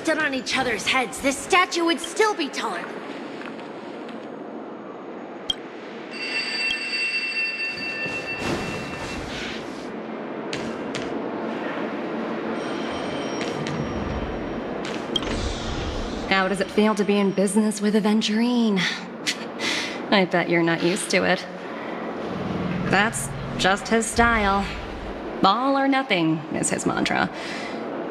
stood on each other's heads, this statue would still be taller. How does it feel to be in business with Aventurine? I bet you're not used to it. That's just his style. All or nothing is his mantra.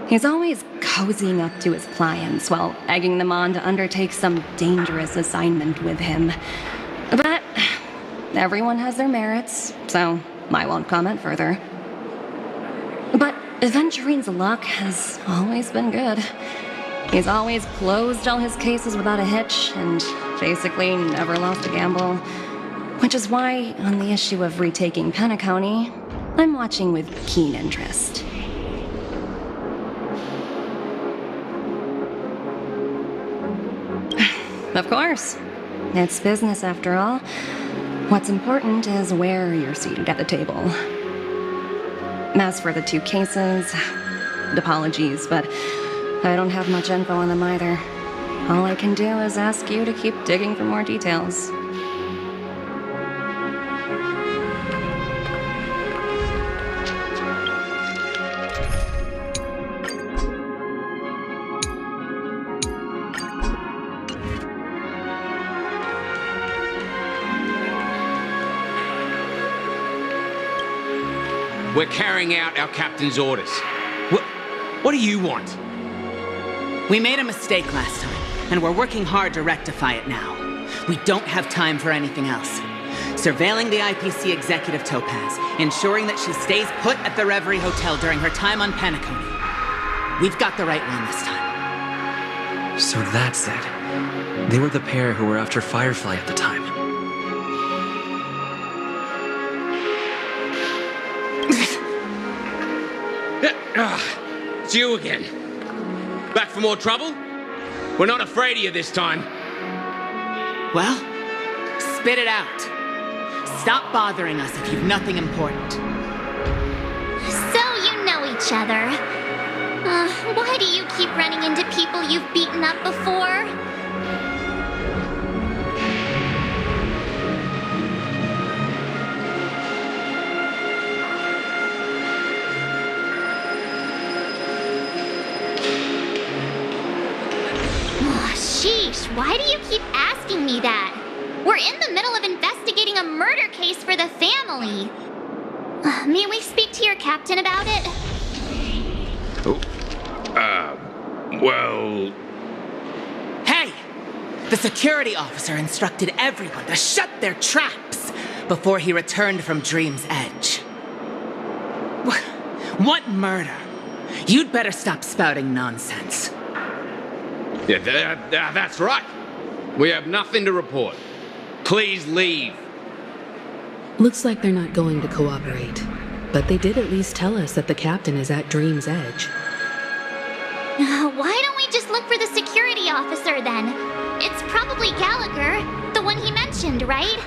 He's always cozying up to his clients while egging them on to undertake some dangerous assignment with him. But everyone has their merits, so I won't comment further. But Aventurine's luck has always been good. He's always closed all his cases without a hitch and basically never lost a gamble. Which is why, on the issue of retaking Penacony, I'm watching with keen interest. Of course. It's business after all. What's important is where you're seated at the table. As for the 2 cases, apologies, but I don't have much info on them either. All I can do is ask you to keep digging for more details. We're carrying out our captain's orders. What do you want? We made a mistake last time, and we're working hard to rectify it now. We don't have time for anything else. Surveilling the IPC executive Topaz, ensuring that she stays put at the Reverie Hotel during her time on Penacony. We've got the right one this time. So that's it. They were the pair who were after Firefly at the time. It's you again. Back for more trouble? We're not afraid of you this time. Well, spit it out. Stop bothering us if you've nothing important. So you know each other. Why do you keep running into people you've beaten up before? Sheesh, why do you keep asking me that? We're in the middle of investigating a murder case for the family. May we speak to your captain about it? Well... Hey! The security officer instructed everyone to shut their traps before he returned from Dream's Edge. What murder? You'd better stop spouting nonsense. Yeah, that's right. We have nothing to report. Please leave. Looks like they're not going to cooperate. But they did at least tell us that the captain is at Dream's Edge. Why don't we just look for the security officer then? It's probably Gallagher, the one he mentioned, right?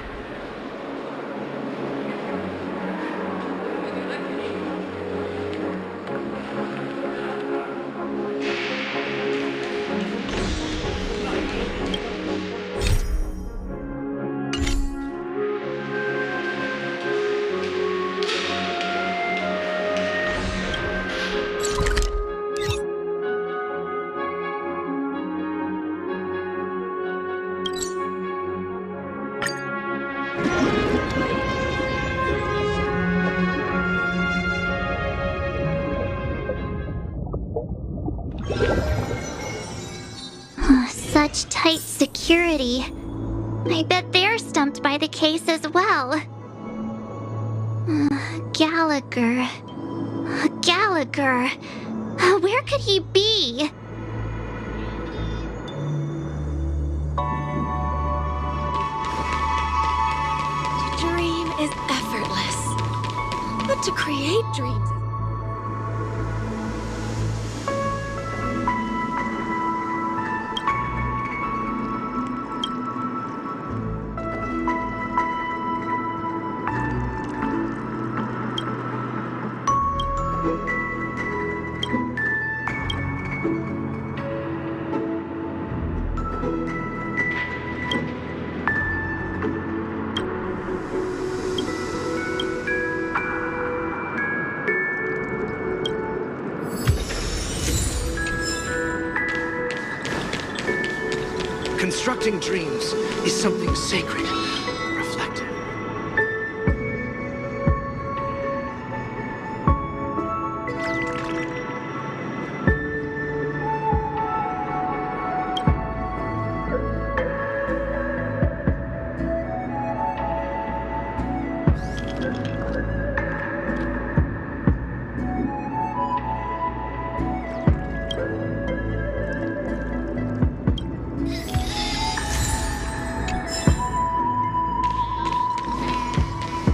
Such tight security. I bet they're stumped by the case as well. Gallagher. Gallagher. Where could he be? To dream is effortless, but to create dreams is... Constructing dreams is something sacred, reflective.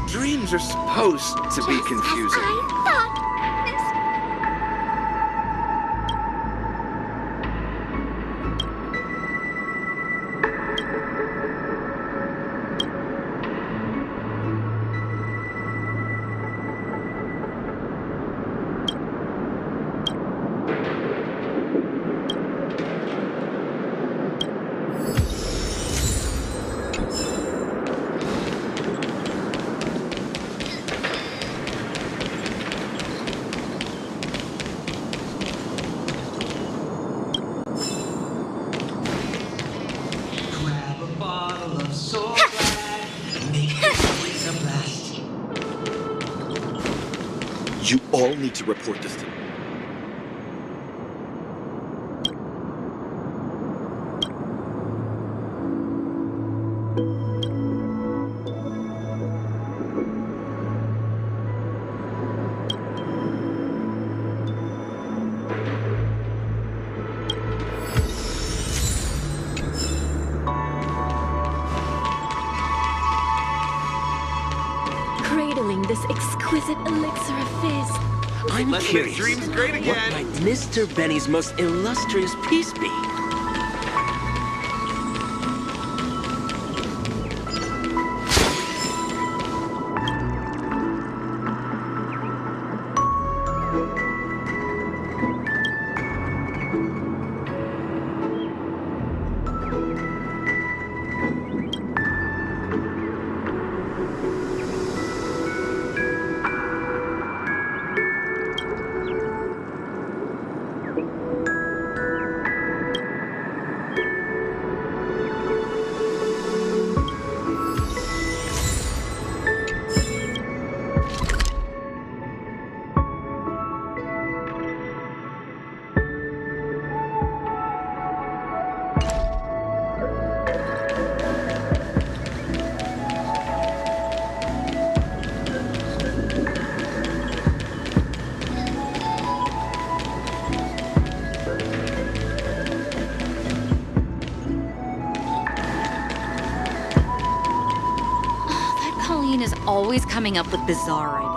Dreams are supposed to be confusing. I thought, You all need to report this to me. Cradling this exquisite elixir of fizz. I'm curious. Dreams great again. What might Mr. Benny's most illustrious piece be? Colleen is always coming up with bizarre ideas.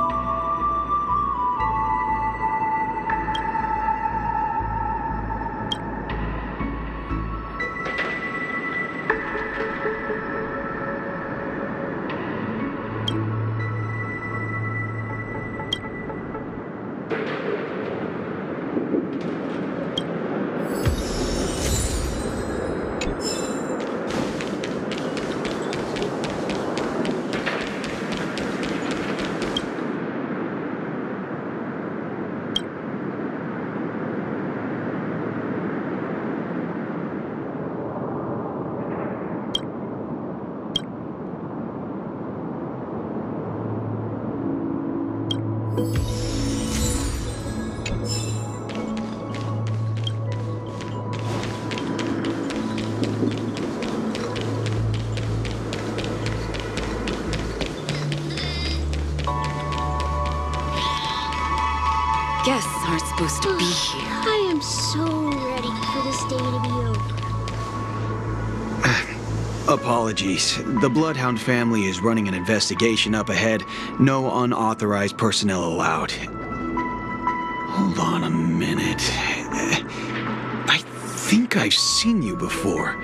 Guests aren't supposed to be here. I am so ready for this day to be over. Apologies. The Bloodhound family is running an investigation up ahead. No unauthorized personnel allowed. Hold on a minute. I think I've seen you before.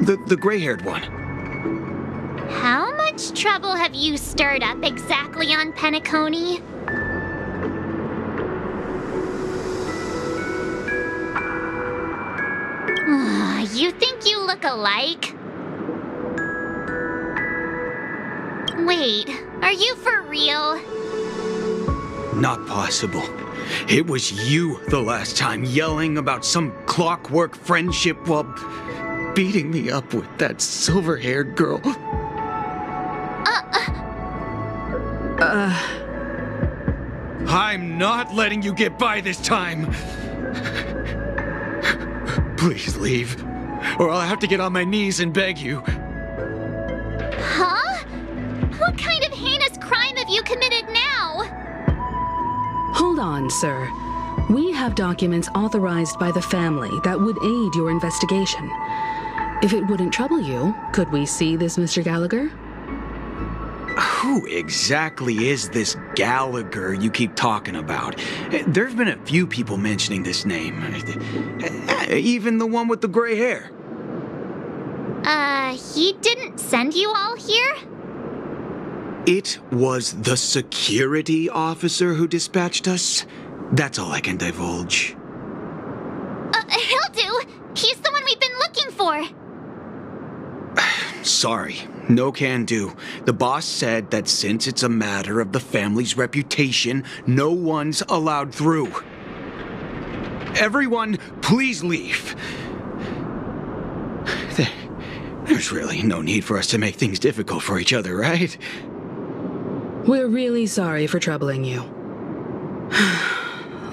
The gray-haired one. How much trouble have you stirred up exactly on Penacony? You think you look alike? Wait, are you for real? Not possible. It was you the last time, yelling about some clockwork friendship while beating me up with that silver-haired girl. I'm not letting you get by this time. Please leave, or I'll have to get on my knees and beg you. Huh? What kind of heinous crime have you committed now? Hold on, sir. We have documents authorized by the family that would aid your investigation. If it wouldn't trouble you, could we see this Mr. Gallagher? Who exactly is this Gallagher you keep talking about? There's been a few people mentioning this name. Even the one with the gray hair. He didn't send you all here? It was the security officer who dispatched us. That's all I can divulge. He'll do. He's the one we've been looking for. Sorry, no can do. The boss said that since it's a matter of the family's reputation, no one's allowed through. Everyone, please leave. There's really no need for us to make things difficult for each other, right? We're really sorry for troubling you.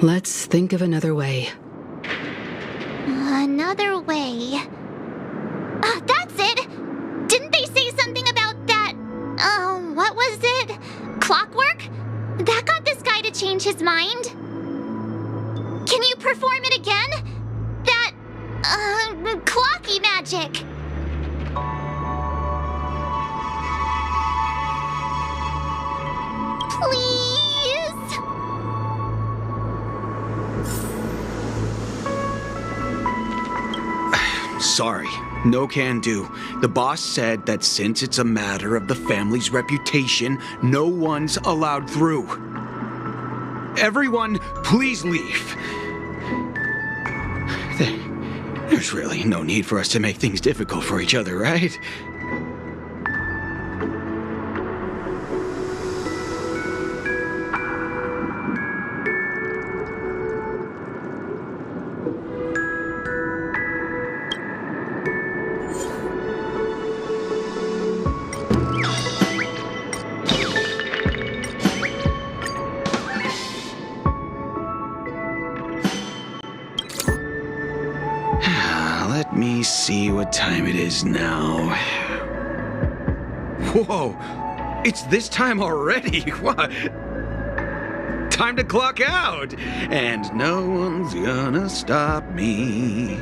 Let's think of another way. Another way. That's it! Didn't they say something about that? What was it? Clockwork? That got this guy to change his mind. Can you perform it again? That, clocky magic. Please? Sorry, no can do. The boss said that since it's a matter of the family's reputation, no one's allowed through. Everyone, please leave. There's really no need for us to make things difficult for each other, right? Let me see what time it is now. Whoa! It's this time already! What? Time to clock out! And no one's gonna stop me.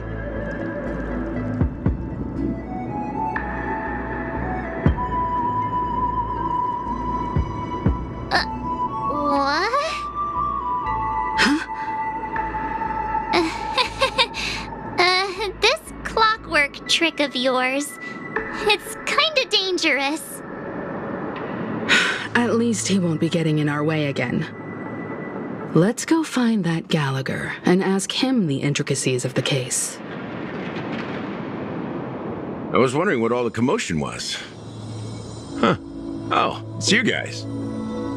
What? This clockwork trick of yours, it's kinda dangerous. At least he won't be getting in our way again. Let's go find that Gallagher and ask him the intricacies of the case. I was wondering what all the commotion was. Huh. Oh, it's you guys.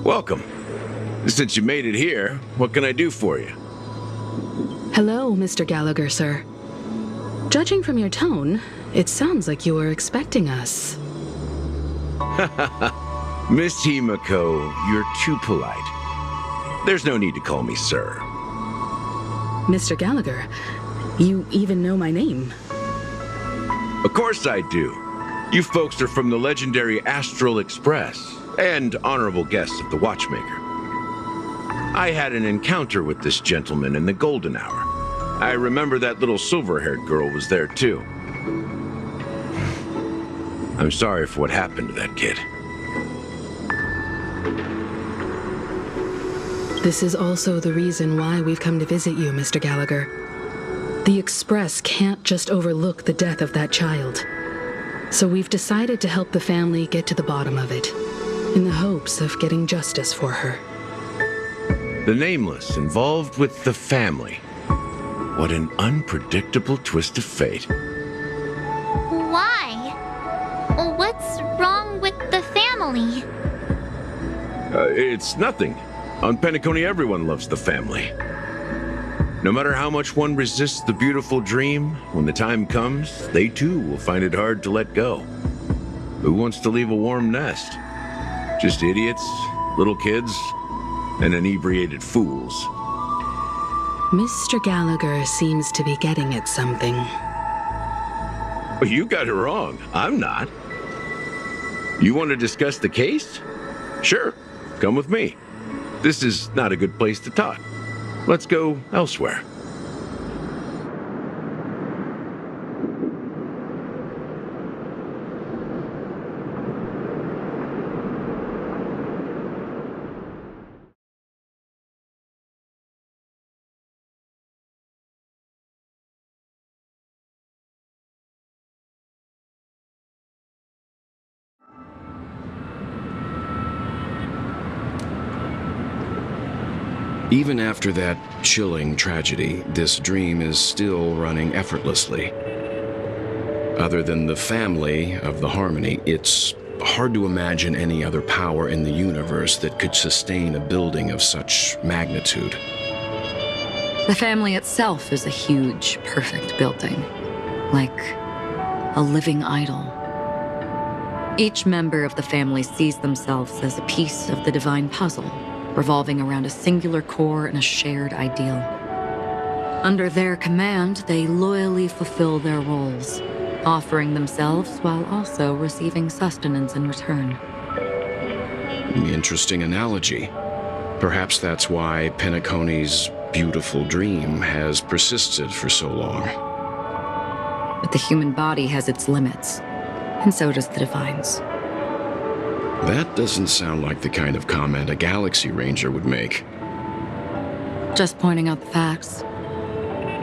Welcome. Since you made it here, what can I do for you? Hello, Mr. Gallagher, sir. Judging from your tone, it sounds like you were expecting us. Miss Himiko, you're too polite. There's no need to call me sir. Mr. Gallagher, you even know my name. Of course I do. You folks are from the legendary Astral Express and honorable guests of the Watchmaker. I had an encounter with this gentleman in the golden hour. I remember that little silver-haired girl was there too. I'm sorry for what happened to that kid. This is also the reason why we've come to visit you, Mr. Gallagher. The Express can't just overlook the death of that child. So we've decided to help the family get to the bottom of it, in the hopes of getting justice for her. The Nameless involved with the family. What an unpredictable twist of fate. Why? What's wrong with the family? It's nothing. On Penacony, everyone loves the family. No matter how much one resists the beautiful dream, when the time comes, they too will find it hard to let go. Who wants to leave a warm nest? Just idiots, little kids, and inebriated fools. Mr. Gallagher seems to be getting at something. You got it wrong. I'm not. You want to discuss the case? Sure, come with me. This is not a good place to talk. Let's go elsewhere. Even after that chilling tragedy, this dream is still running effortlessly. Other than the family of the Harmony, it's hard to imagine any other power in the universe that could sustain a building of such magnitude. The family itself is a huge, perfect building, like a living idol. Each member of the family sees themselves as a piece of the divine puzzle, revolving around a singular core and a shared ideal. Under their command, they loyally fulfill their roles, offering themselves while also receiving sustenance in return. Interesting analogy. Perhaps that's why Penacony's beautiful dream has persisted for so long. But the human body has its limits, and so does the divine's. That doesn't sound like the kind of comment a Galaxy Ranger would make. Just pointing out the facts.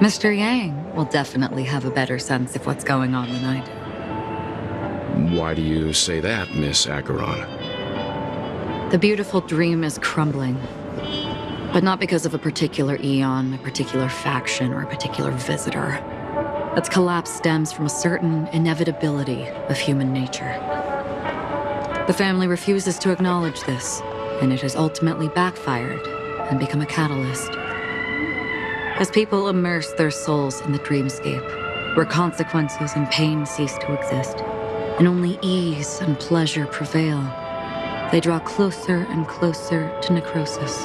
Mr. Yang will definitely have a better sense of what's going on than I do. Why do you say that, Miss Acheron? The beautiful dream is crumbling. But not because of a particular eon, a particular faction, or a particular visitor. Its collapse stems from a certain inevitability of human nature. The family refuses to acknowledge this, and it has ultimately backfired and become a catalyst. As people immerse their souls in the dreamscape, where consequences and pain cease to exist, and only ease and pleasure prevail, they draw closer and closer to necrosis.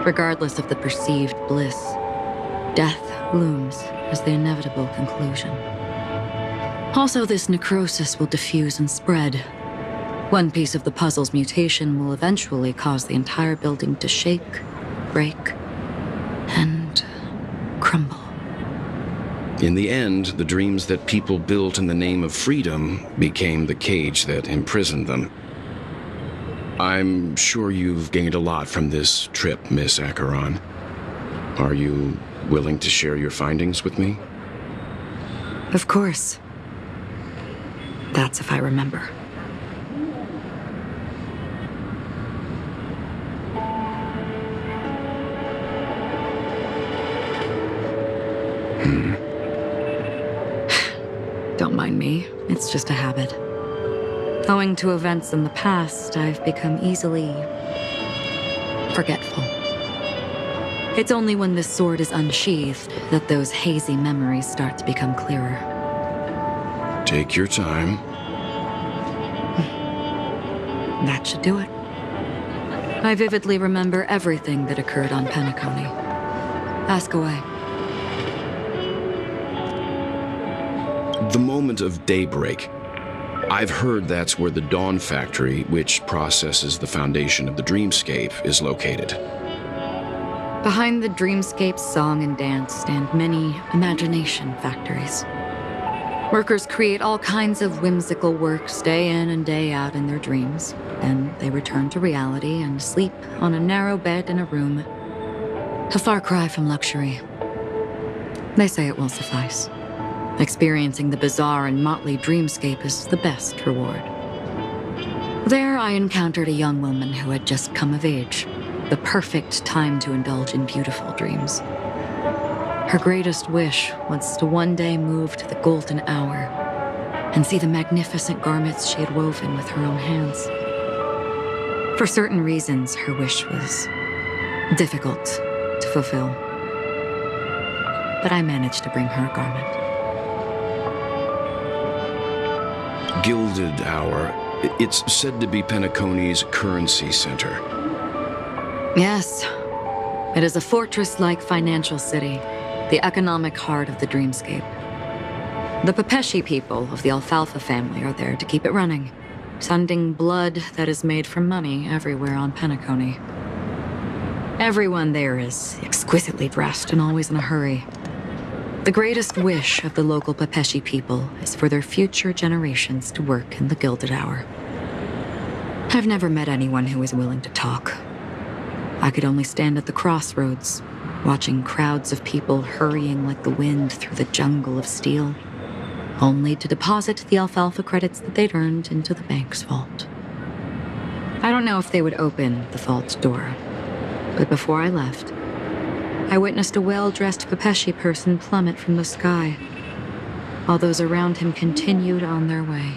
Regardless of the perceived bliss, death looms as the inevitable conclusion. Also, this necrosis will diffuse and spread. One piece of the puzzle's mutation will eventually cause the entire building to shake, break, and crumble. In the end, the dreams that people built in the name of freedom became the cage that imprisoned them. I'm sure you've gained a lot from this trip, Miss Acheron. Are you willing to share your findings with me? Of course. That's if I remember. Don't mind me, it's just a habit. Owing to events in the past, I've become easily forgetful. It's only when this sword is unsheathed that those hazy memories start to become clearer. Take your time. That should do it. I vividly remember everything that occurred on Penacony. Ask away. The moment of daybreak. I've heard that's where the Dawn Factory, which processes the foundation of the dreamscape, is located. Behind the dreamscape's song and dance stand many imagination factories. Workers create all kinds of whimsical works day in and day out in their dreams. Then they return to reality and sleep on a narrow bed in a room. A far cry from luxury. They say it will suffice. Experiencing the bizarre and motley dreamscape is the best reward. There I encountered a young woman who had just come of age, the perfect time to indulge in beautiful dreams. Her greatest wish was to one day move to the golden hour and see the magnificent garments she had woven with her own hands. For certain reasons, her wish was difficult to fulfill. but I managed to bring her a garment. Gilded Hour. It's said to be Penacony's currency center. Yes. It is a fortress-like financial city, the economic heart of the dreamscape. The Pepeshi people of the Alfalfa family are there to keep it running, sending blood that is made from money everywhere on Penacony. Everyone there is exquisitely dressed and always in a hurry. The greatest wish of the local Pepeshi people is for their future generations to work in the Gilded Hour. I've never met anyone who is willing to talk. I could only stand at the crossroads, watching crowds of people hurrying like the wind through the jungle of steel, only to deposit the alfalfa credits that they'd earned into the bank's vault. I don't know if they would open the vault door, but before I left, I witnessed a well-dressed Pepeshi person plummet from the sky, while those around him continued on their way,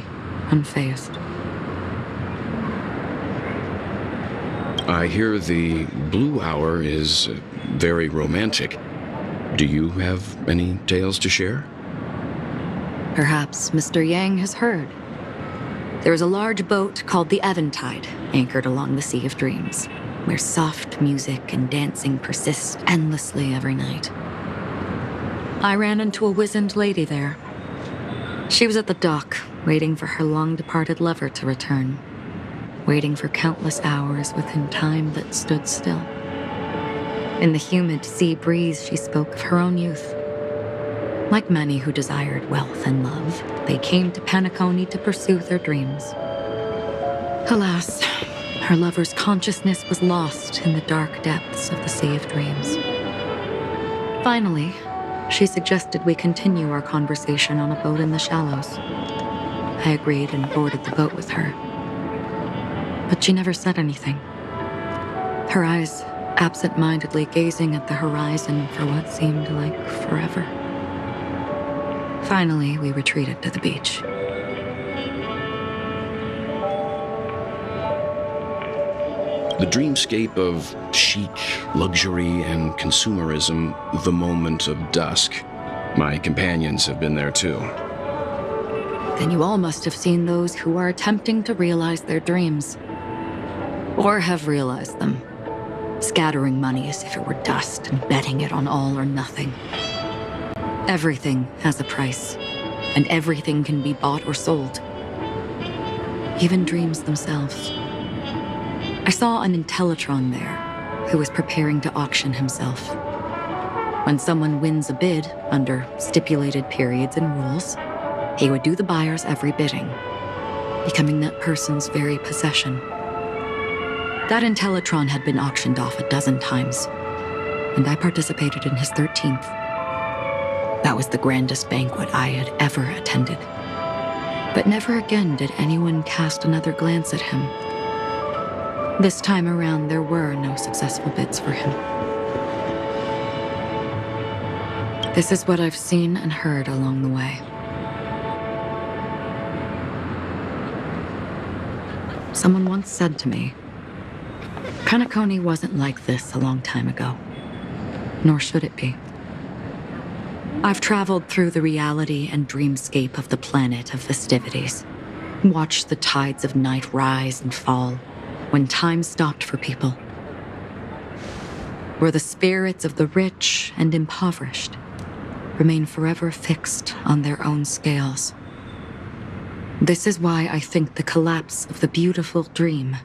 unfazed. I hear the Blue Hour is very romantic. Do you have any tales to share? Perhaps Mr. Yang has heard. There is a large boat called the Eventide, anchored along the Sea of Dreams, where soft music and dancing persist endlessly every night. I ran into a wizened lady there. She was at the dock, waiting for her long-departed lover to return, waiting for countless hours within time that stood still. In the humid sea breeze, she spoke of her own youth. Like many who desired wealth and love, they came to Penacony to pursue their dreams. Alas, her lover's consciousness was lost in the dark depths of the Sea of Dreams. Finally, she suggested we continue our conversation on a boat in the shallows. I agreed and boarded the boat with her. But she never said anything. Her eyes absent-mindedly gazing at the horizon for what seemed like forever. Finally, we retreated to the beach. The dreamscape of chic, luxury, and consumerism, the moment of dusk. My companions have been there too. Then you all must have seen those who are attempting to realize their dreams. Or have realized them. Scattering money as if it were dust and betting it on all or nothing. Everything has a price, and everything can be bought or sold. Even dreams themselves. I saw an Intellitron there, who was preparing to auction himself. When someone wins a bid under stipulated periods and rules, he would do the buyer's every bidding, becoming that person's very possession. That Intellitron had been auctioned off 12 times, and I participated in his 13th. That was the grandest banquet I had ever attended. But never again did anyone cast another glance at him. This time around, there were no successful bids for him. This is what I've seen and heard along the way. Someone once said to me, Penacony wasn't like this a long time ago, nor should it be. I've traveled through the reality and dreamscape of the planet of festivities, watched the tides of night rise and fall when time stopped for people, where the spirits of the rich and impoverished remain forever fixed on their own scales. This is why I think the collapse of the beautiful dream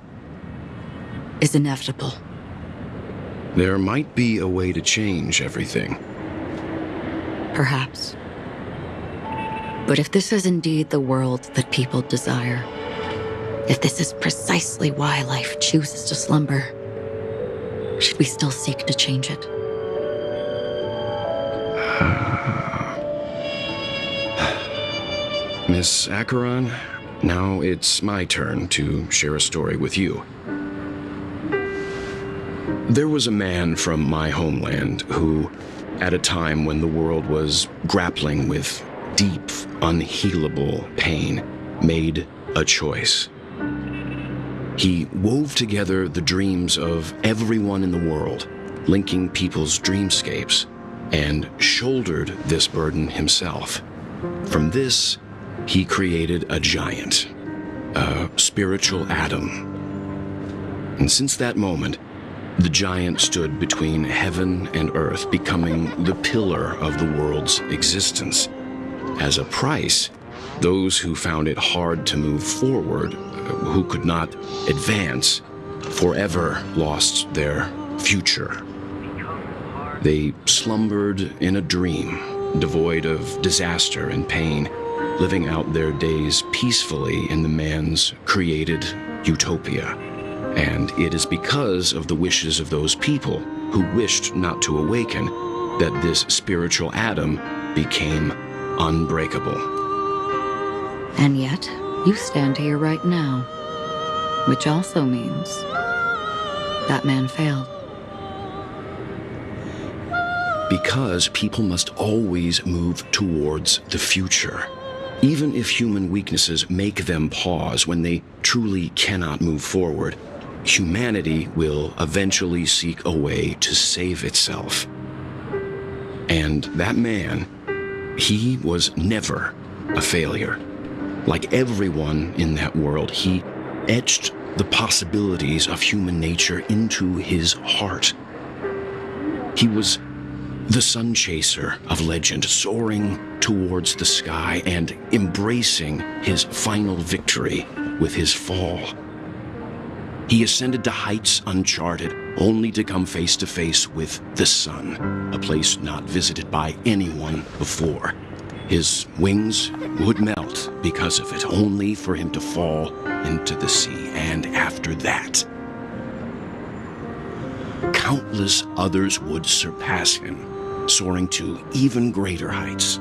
is inevitable. There might be a way to change everything. Perhaps. But if this is indeed the world that people desire, if this is precisely why life chooses to slumber, should we still seek to change it? Miss Acheron, now it's my turn to share a story with you. There was a man from my homeland who, at a time when the world was grappling with deep, unhealable pain, made a choice. He wove together the dreams of everyone in the world, linking people's dreamscapes, and shouldered this burden himself. From this, he created a giant, a spiritual Adam. And since that moment, the giant stood between heaven and earth, becoming the pillar of the world's existence. As a price, those who found it hard to move forward, who could not advance, forever lost their future. They slumbered in a dream, devoid of disaster and pain, living out their days peacefully in the man's created utopia. And it is because of the wishes of those people who wished not to awaken that this spiritual Adam became unbreakable. And yet, you stand here right now, which also means that man failed. Because people must always move towards the future. Even if human weaknesses make them pause when they truly cannot move forward, humanity will eventually seek a way to save itself. And that man, he was never a failure. Like everyone in that world, he etched the possibilities of human nature into his heart. He was the sun chaser of legend, soaring towards the sky and embracing his final victory with his fall. He ascended to heights uncharted, only to come face to face with the sun, a place not visited by anyone before. His wings would melt because of it, only for him to fall into the sea. And after that, countless others would surpass him, soaring to even greater heights.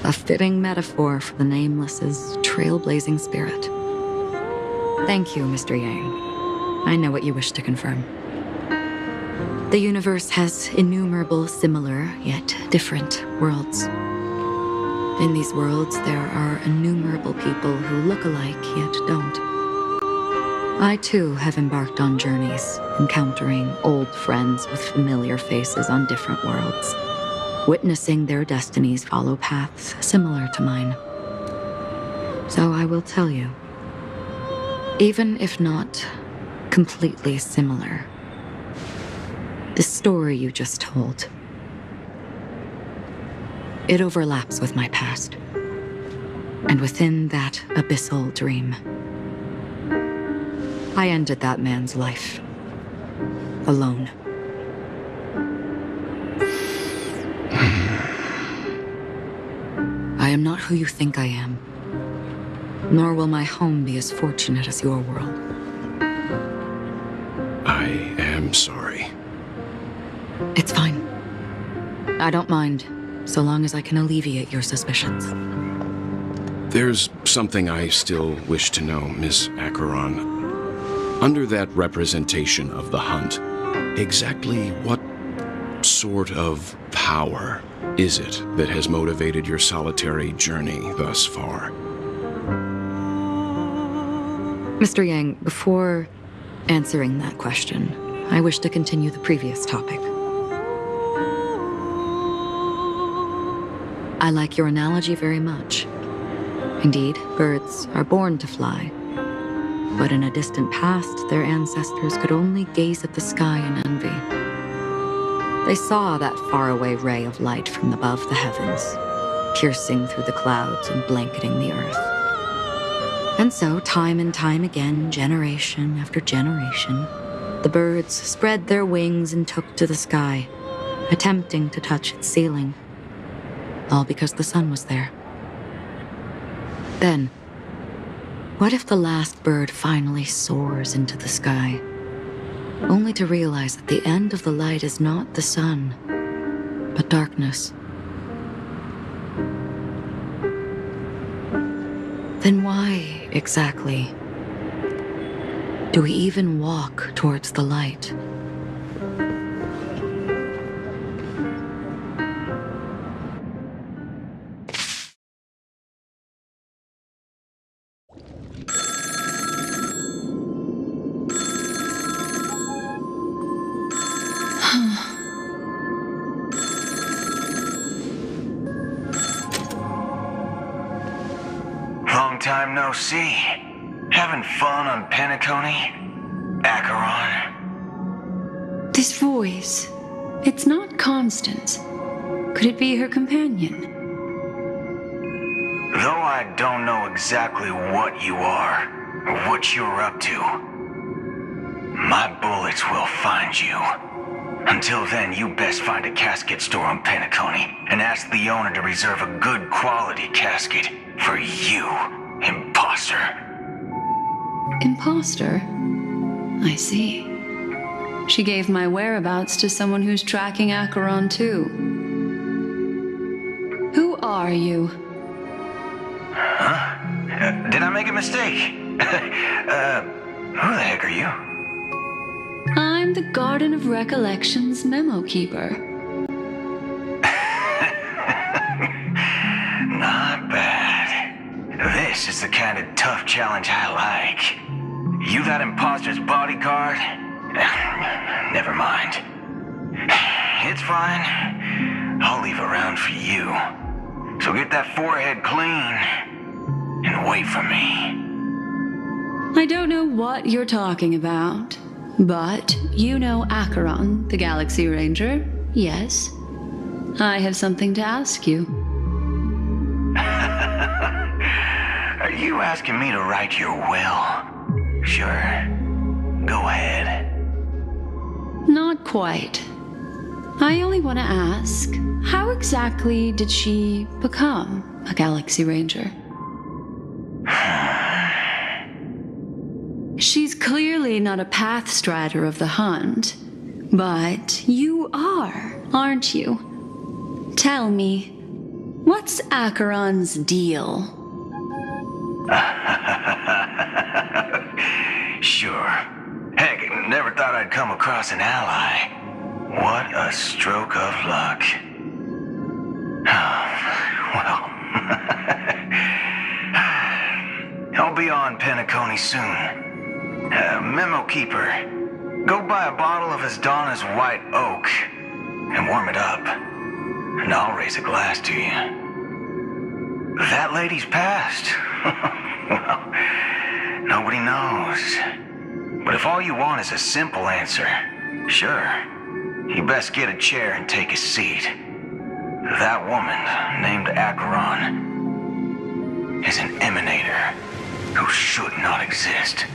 A fitting metaphor for the Nameless's trailblazing spirit. Thank you, Mr. Yang. I know what you wish to confirm. The universe has innumerable similar, yet different worlds. In these worlds, there are innumerable people who look alike, yet don't. I, too, have embarked on journeys, encountering old friends with familiar faces on different worlds, witnessing their destinies follow paths similar to mine. So I will tell you, even if not completely similar, the story you just told, it overlaps with my past. And within that abyssal dream, I ended that man's life. Alone. I am not who you think I am. Nor will my home be as fortunate as your world. I am sorry. It's fine. I don't mind, so long as I can alleviate your suspicions. There's something I still wish to know, Miss Acheron. Under that representation of the hunt, exactly what sort of power is it that has motivated your solitary journey thus far? Mr. Yang, before answering that question, I wish to continue the previous topic. I like your analogy very much. Indeed, birds are born to fly. But in a distant past, their ancestors could only gaze at the sky in envy. They saw that faraway ray of light from above the heavens, piercing through the clouds and blanketing the earth. And so, time and time again, generation after generation, the birds spread their wings and took to the sky, attempting to touch its ceiling, all because the sun was there. Then, what if the last bird finally soars into the sky, only to realize that the end of the light is not the sun, but darkness? Then why, exactly, do we even walk towards the light? time no see. Having fun on Penacony? Acheron? This voice, it's not Constance. Could it be her companion? Though I don't know exactly what you are, or what you're up to, my bullets will find you. Until then, you best find a casket store on Penacony and ask the owner to reserve a good quality casket for you, imposter. Imposter? I see. She gave my whereabouts to someone who's tracking Acheron too. Who are you? Huh? Did I make a mistake? Who the heck are you? I'm the Garden of Recollection's memo keeper. Not bad. This is the kind of tough challenge I like. You that imposter's bodyguard? Never mind. It's fine. I'll leave a round for you. So get that forehead clean and wait for me. I don't know what you're talking about, but you know Acheron, the Galaxy Ranger, yes? I have something to ask you. Are you asking me to write your will? Sure. Go ahead. Not quite. I only want to ask, how exactly did she become a Galaxy Ranger? She's clearly not a pathstrider of the hunt, but you are, aren't you? Tell me, what's Acheron's deal? Sure. Heck, never thought I'd come across an ally. What a stroke of luck. Well, I'll be on Penacony soon. Memo keeper, go buy a bottle of Asdana's white oak and warm it up, and I'll raise a glass to you. That lady's passed. Well, nobody knows. But if all you want is a simple answer, sure, you best get a chair and take a seat. That woman, named Acheron, is an emanator who should not exist.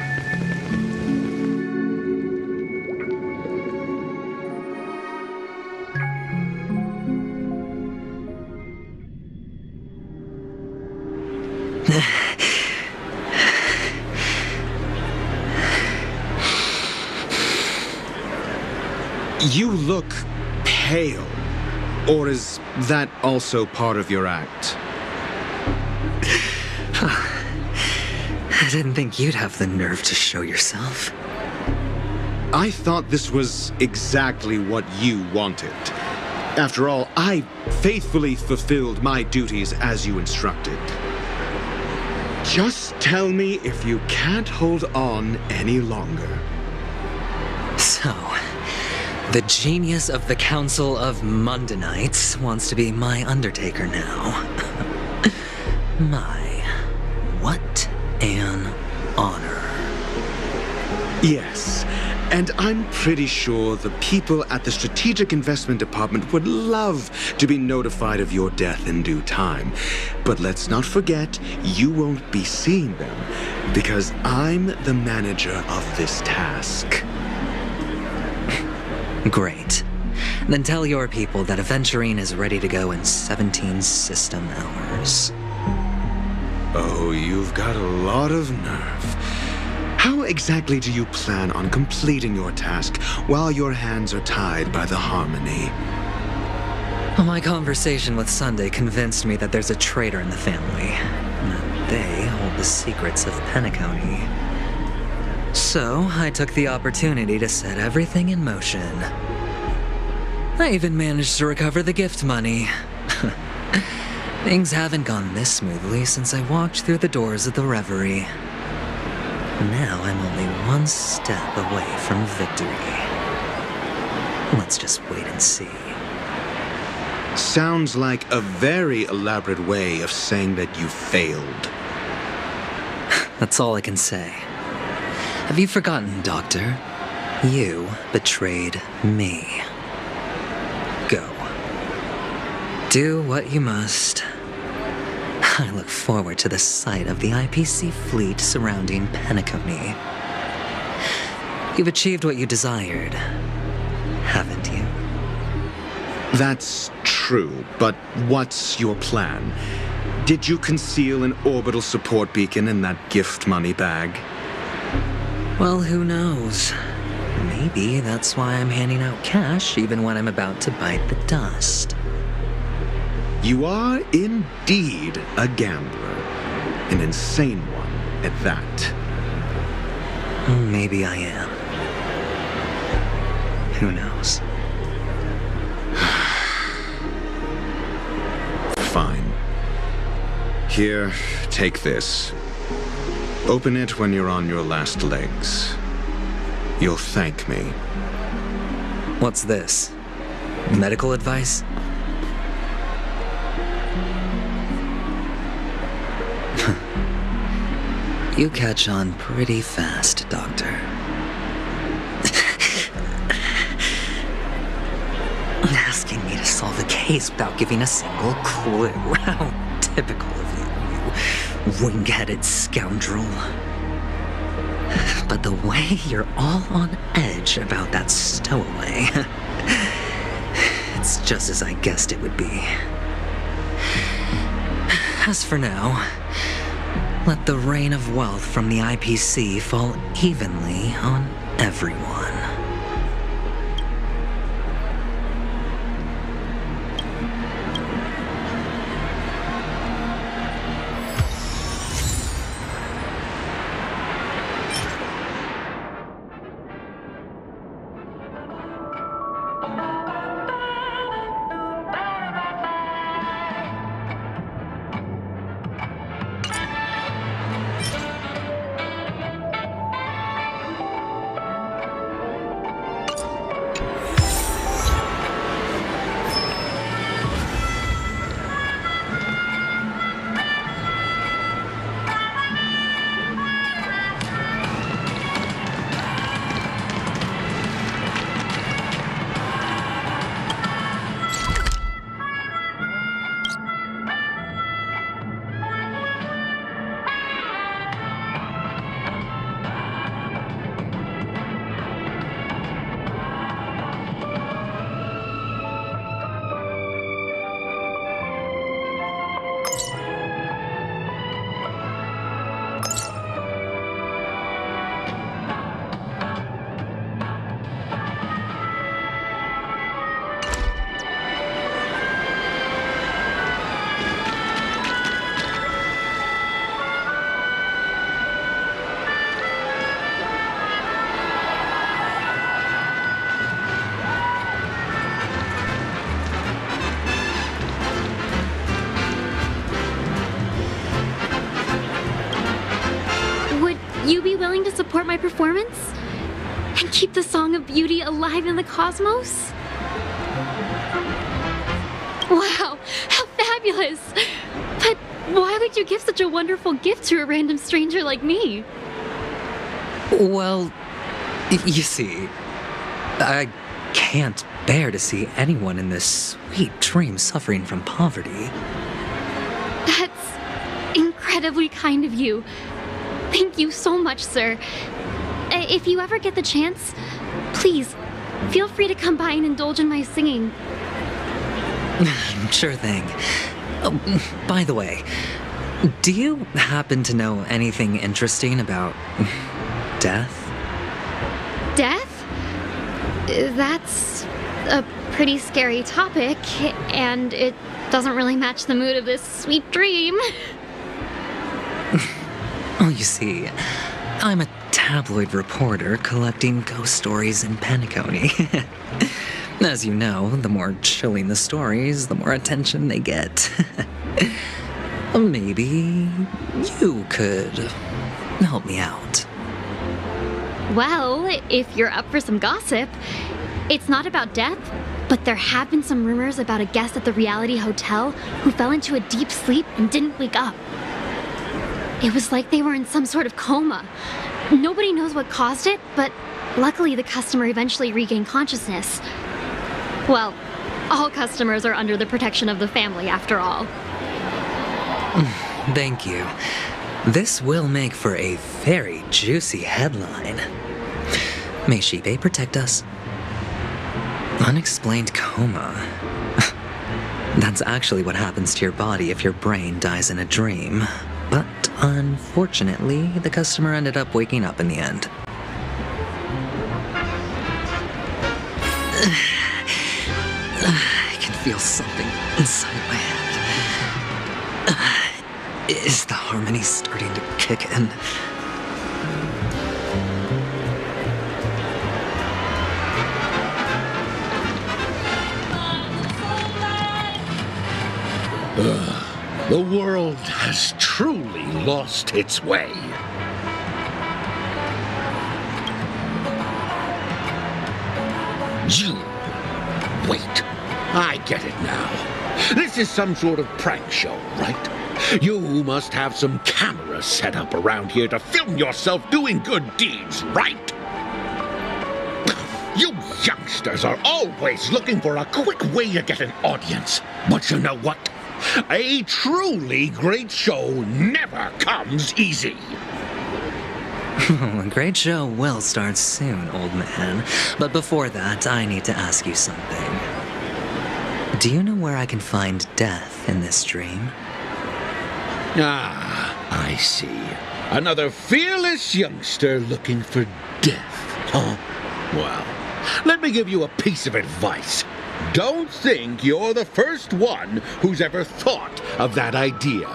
You look pale. Or is that also part of your act? I didn't think you'd have the nerve to show yourself. I thought this was exactly what you wanted. After all, I faithfully fulfilled my duties as you instructed. Just tell me if you can't hold on any longer. So, the genius of the Council of Mundanites wants to be my Undertaker now. What an honor. Yes, and I'm pretty sure the people at the Strategic Investment Department would love to be notified of your death in due time. But let's not forget, you won't be seeing them, because I'm the manager of this task. Great. Then tell your people that Aventurine is ready to go in 17 system hours. Oh, you've got a lot of nerve. How exactly do you plan on completing your task while your hands are tied by the Harmony? My conversation with Sunday convinced me that there's a traitor in the family, and that they hold the secrets of Penacony. So, I took the opportunity to set everything in motion. I even managed to recover the gift money. Things haven't gone this smoothly since I walked through the doors of the Reverie. Now I'm only one step away from victory. Let's just wait and see. Sounds like a very elaborate way of saying that you failed. That's all I can say. Have you forgotten, Doctor? You betrayed me. Go. Do what you must. I look forward to the sight of the IPC fleet surrounding Penacony. You've achieved what you desired, haven't you? That's true, but what's your plan? Did you conceal an orbital support beacon in that gift money bag? Well, who knows? Maybe that's why I'm handing out cash even when I'm about to bite the dust. You are indeed a gambler. An insane one at that. Maybe I am. Who knows? Fine. Here, take this. Open it when you're on your last legs. You'll thank me. What's this? Medical advice? You catch on pretty fast, Doctor. Asking me to solve a case without giving a single clue. How typical of you, you wing-headed scoundrel. But the way you're all on edge about that stowaway, it's just as I guessed it would be. As for now, let the rain of wealth from the IPC fall evenly on everyone. You be willing to support my performance? And keep the Song of Beauty alive in the cosmos? Wow, how fabulous! But why would you give such a wonderful gift to a random stranger like me? Well, you see, I can't bear to see anyone in this sweet dream suffering from poverty. That's incredibly kind of you. Thank you so much, sir. If you ever get the chance, please, feel free to come by and indulge in my singing. Sure thing. Oh, by the way, do you happen to know anything interesting about death? Death? That's a pretty scary topic, and it doesn't really match the mood of this sweet dream. Oh, you see, I'm a tabloid reporter collecting ghost stories in Penacony. As you know, the more chilling the stories, the more attention they get. Maybe you could help me out. Well, if you're up for some gossip, it's not about death, but there have been some rumors about a guest at the reality hotel who fell into a deep sleep and didn't wake up. It was like they were in some sort of coma. Nobody knows what caused it, but luckily the customer eventually regained consciousness. Well, all customers are under the protection of the family, after all. Thank you. This will make for a very juicy headline. May Shibe protect us. Unexplained coma. That's actually what happens to your body if your brain dies in a dream. But unfortunately, the customer ended up waking up in the end. I can feel something inside my head. Is the harmony starting to kick in? The world has truly lost its way. You... Wait. I get it now. This is some sort of prank show, right? You must have some cameras set up around here to film yourself doing good deeds, right? You youngsters are always looking for a quick way to get an audience. But you know what? A truly great show never comes easy. A great show will start soon, old man. But before that, I need to ask you something. Do you know where I can find death in this dream? Ah, I see. Another fearless youngster looking for death, huh? Well, let me give you a piece of advice. Don't think you're the first one who's ever thought of that idea.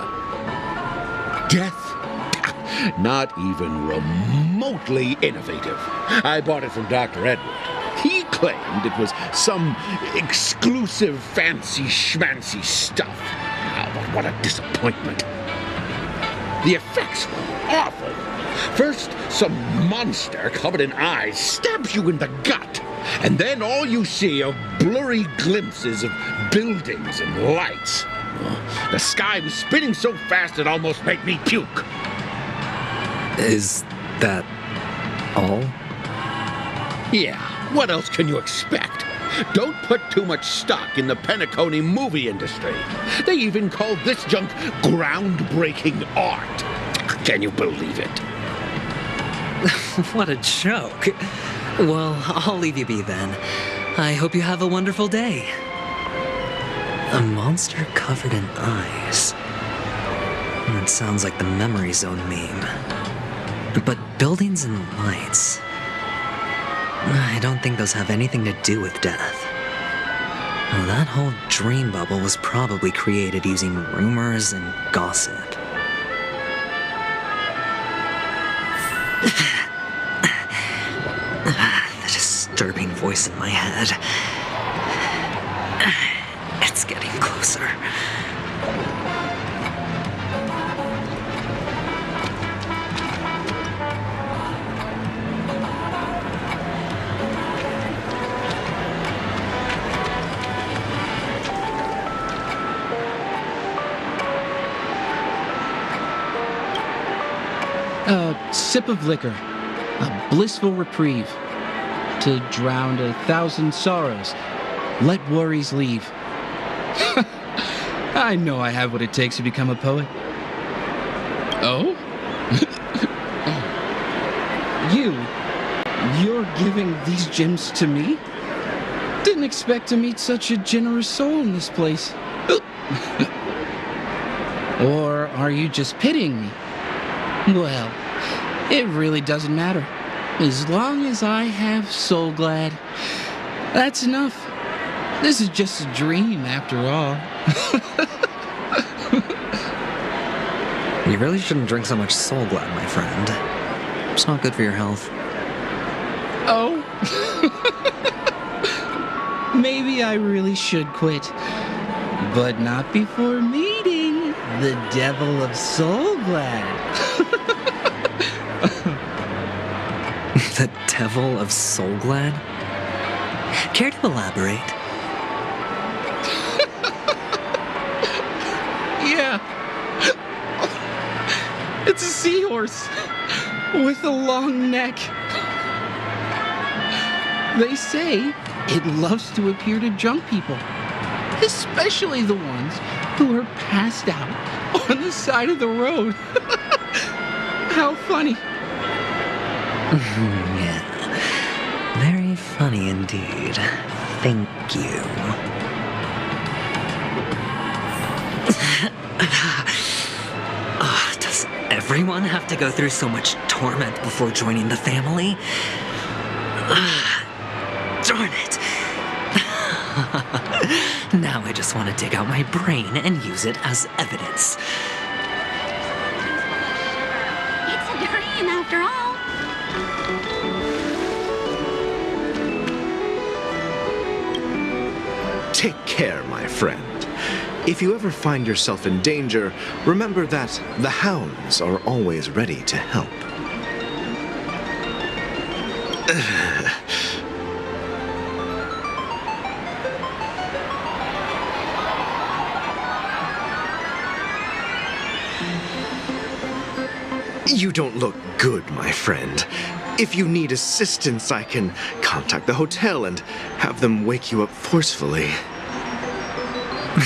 Death? Not even remotely innovative. I bought it from Dr. Edward. He claimed it was some exclusive fancy schmancy stuff. Oh, but what a disappointment. The effects were awful. First, some monster covered in eyes stabs you in the gut. And then all you see are blurry glimpses of buildings and lights. The sky was spinning so fast it almost made me puke. Is that all? Yeah, what else can you expect? Don't put too much stock in the Penacony movie industry. They even call this junk groundbreaking art. Can you believe it? What a joke. Well, I'll leave you be then. I hope you have a wonderful day. A monster covered in eyes. That sounds like the Memory Zone meme. But buildings and lights... I don't think those have anything to do with death. Well, that whole dream bubble was probably created using rumors and gossip. The disturbing voice in my head. It's getting closer. A sip of liquor, a blissful reprieve, to drown 1,000 sorrows, let worries leave. I know I have what it takes to become a poet. Oh? You're giving these gems to me? Didn't expect to meet such a generous soul in this place. Or are you just pitying me? Well, it really doesn't matter. As long as I have Soul Glad, that's enough. This is just a dream, after all. You really shouldn't drink so much Soul Glad, my friend. It's not good for your health. Oh? Maybe I really should quit. But not before meeting the Devil of Soul Glad. The Devil of Soul Glad? Care to elaborate? Yeah. It's horse with a long neck. They say it loves to appear to drunk people, especially the ones who are passed out on the side of the road. How funny. Yeah. Very funny indeed. Thank you. Does everyone have to go through so much torment before joining the family? Darn it. Now I just want to dig out my brain and use it as evidence. It's a dream after all. Take care, my friend. If you ever find yourself in danger, remember that the hounds are always ready to help. You don't look good, my friend. If you need assistance, I can contact the hotel and have them wake you up forcefully.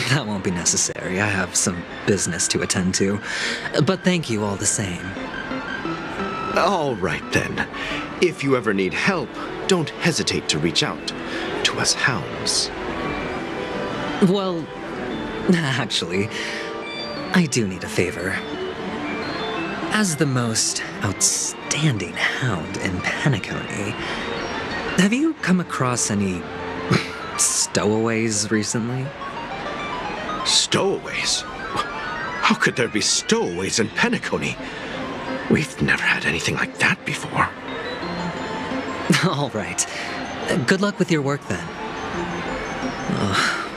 That won't be necessary. I have some business to attend to. But thank you all the same. All right, then. If you ever need help, don't hesitate to reach out to us hounds. Well, actually, I do need a favor. As the most outstanding hound in Penacony, have you come across any stowaways recently? Stowaways? How could there be stowaways in Penacony? We've never had anything like that before. All right. Good luck with your work, then.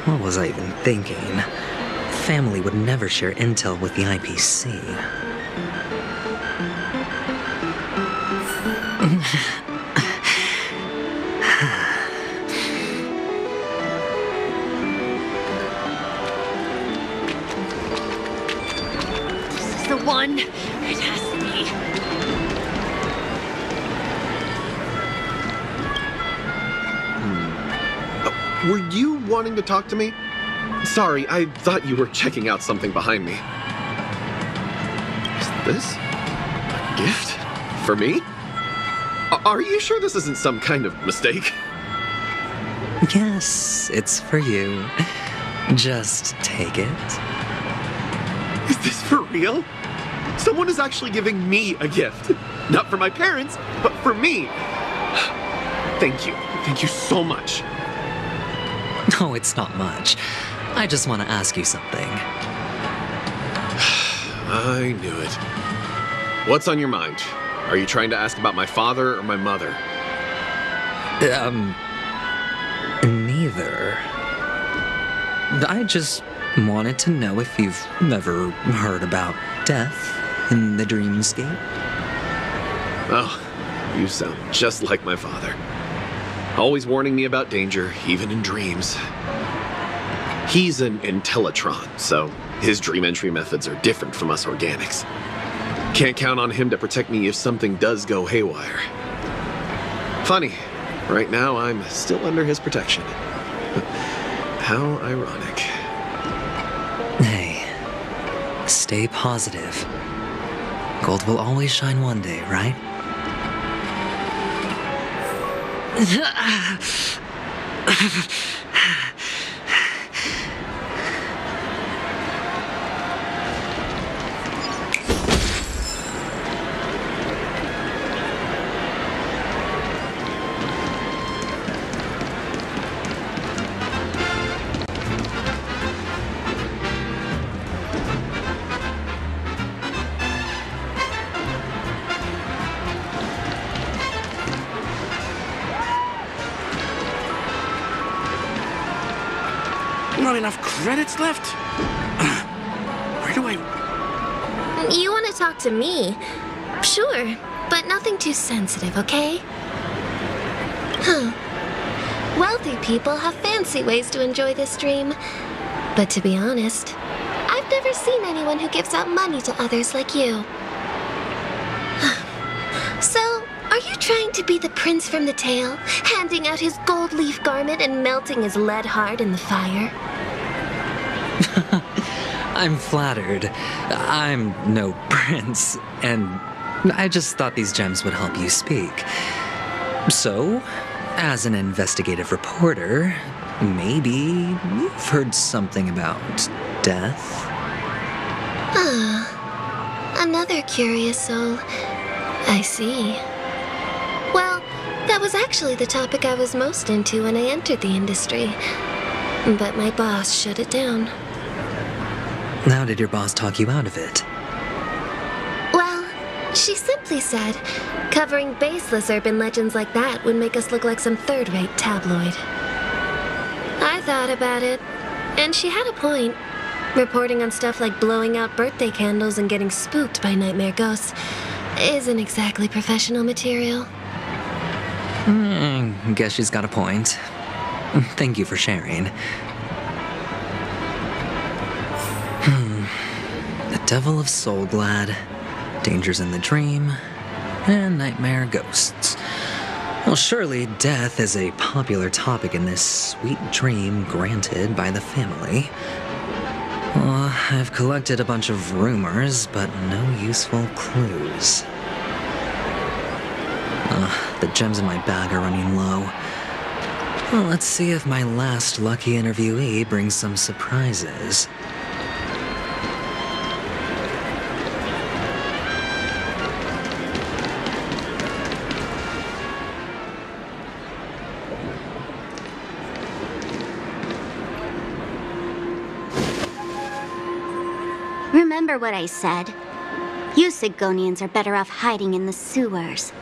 What was I even thinking? Family would never share intel with the IPC. This is the one. It has to be. Were you wanting to talk to me? Sorry, I thought you were checking out something behind me. Is this a gift? For me? Are you sure this isn't some kind of mistake? Yes, it's for you. Just take it. Is this for real? Someone is actually giving me a gift. Not for my parents, but for me. Thank you. Thank you so much. No, it's not much. I just want to ask you something. I knew it. What's on your mind? Are you trying to ask about my father or my mother? Neither. I just wanted to know if you've ever heard about death in the dreamscape. Oh, you sound just like my father. Always warning me about danger, even in dreams. He's an Intellitron, so his dream entry methods are different from us organics. Can't count on him to protect me if something does go haywire. Funny, right now I'm still under his protection. How ironic. Hey, stay positive. Gold will always shine one day, right? Not enough credits left? Where do I... You want to talk to me? Sure, but nothing too sensitive, okay? Huh. Wealthy people have fancy ways to enjoy this dream. But to be honest, I've never seen anyone who gives out money to others like you. you trying to be the prince from the tale, handing out his gold leaf garment and melting his lead heart in the fire? I'm flattered. I'm no prince, and I just thought these gems would help you speak. So, as an investigative reporter, maybe you've heard something about death? Ah, another curious soul. I see. Well, that was actually the topic I was most into when I entered the industry. But my boss shut it down. How did your boss talk you out of it? Well, she simply said, covering baseless urban legends like that would make us look like some third-rate tabloid. I thought about it, and she had a point. Reporting on stuff like blowing out birthday candles and getting spooked by nightmare ghosts isn't exactly professional material. Guess she's got a point. Thank you for sharing. The Devil of Soulglad, Dangers in the Dream, and Nightmare Ghosts. Well, surely death is a popular topic in this sweet dream granted by the family. Well, I've collected a bunch of rumors, but no useful clues. The gems in my bag are running low. Well, let's see if my last lucky interviewee brings some surprises. Remember what I said. You Sigonians are better off hiding in the sewers.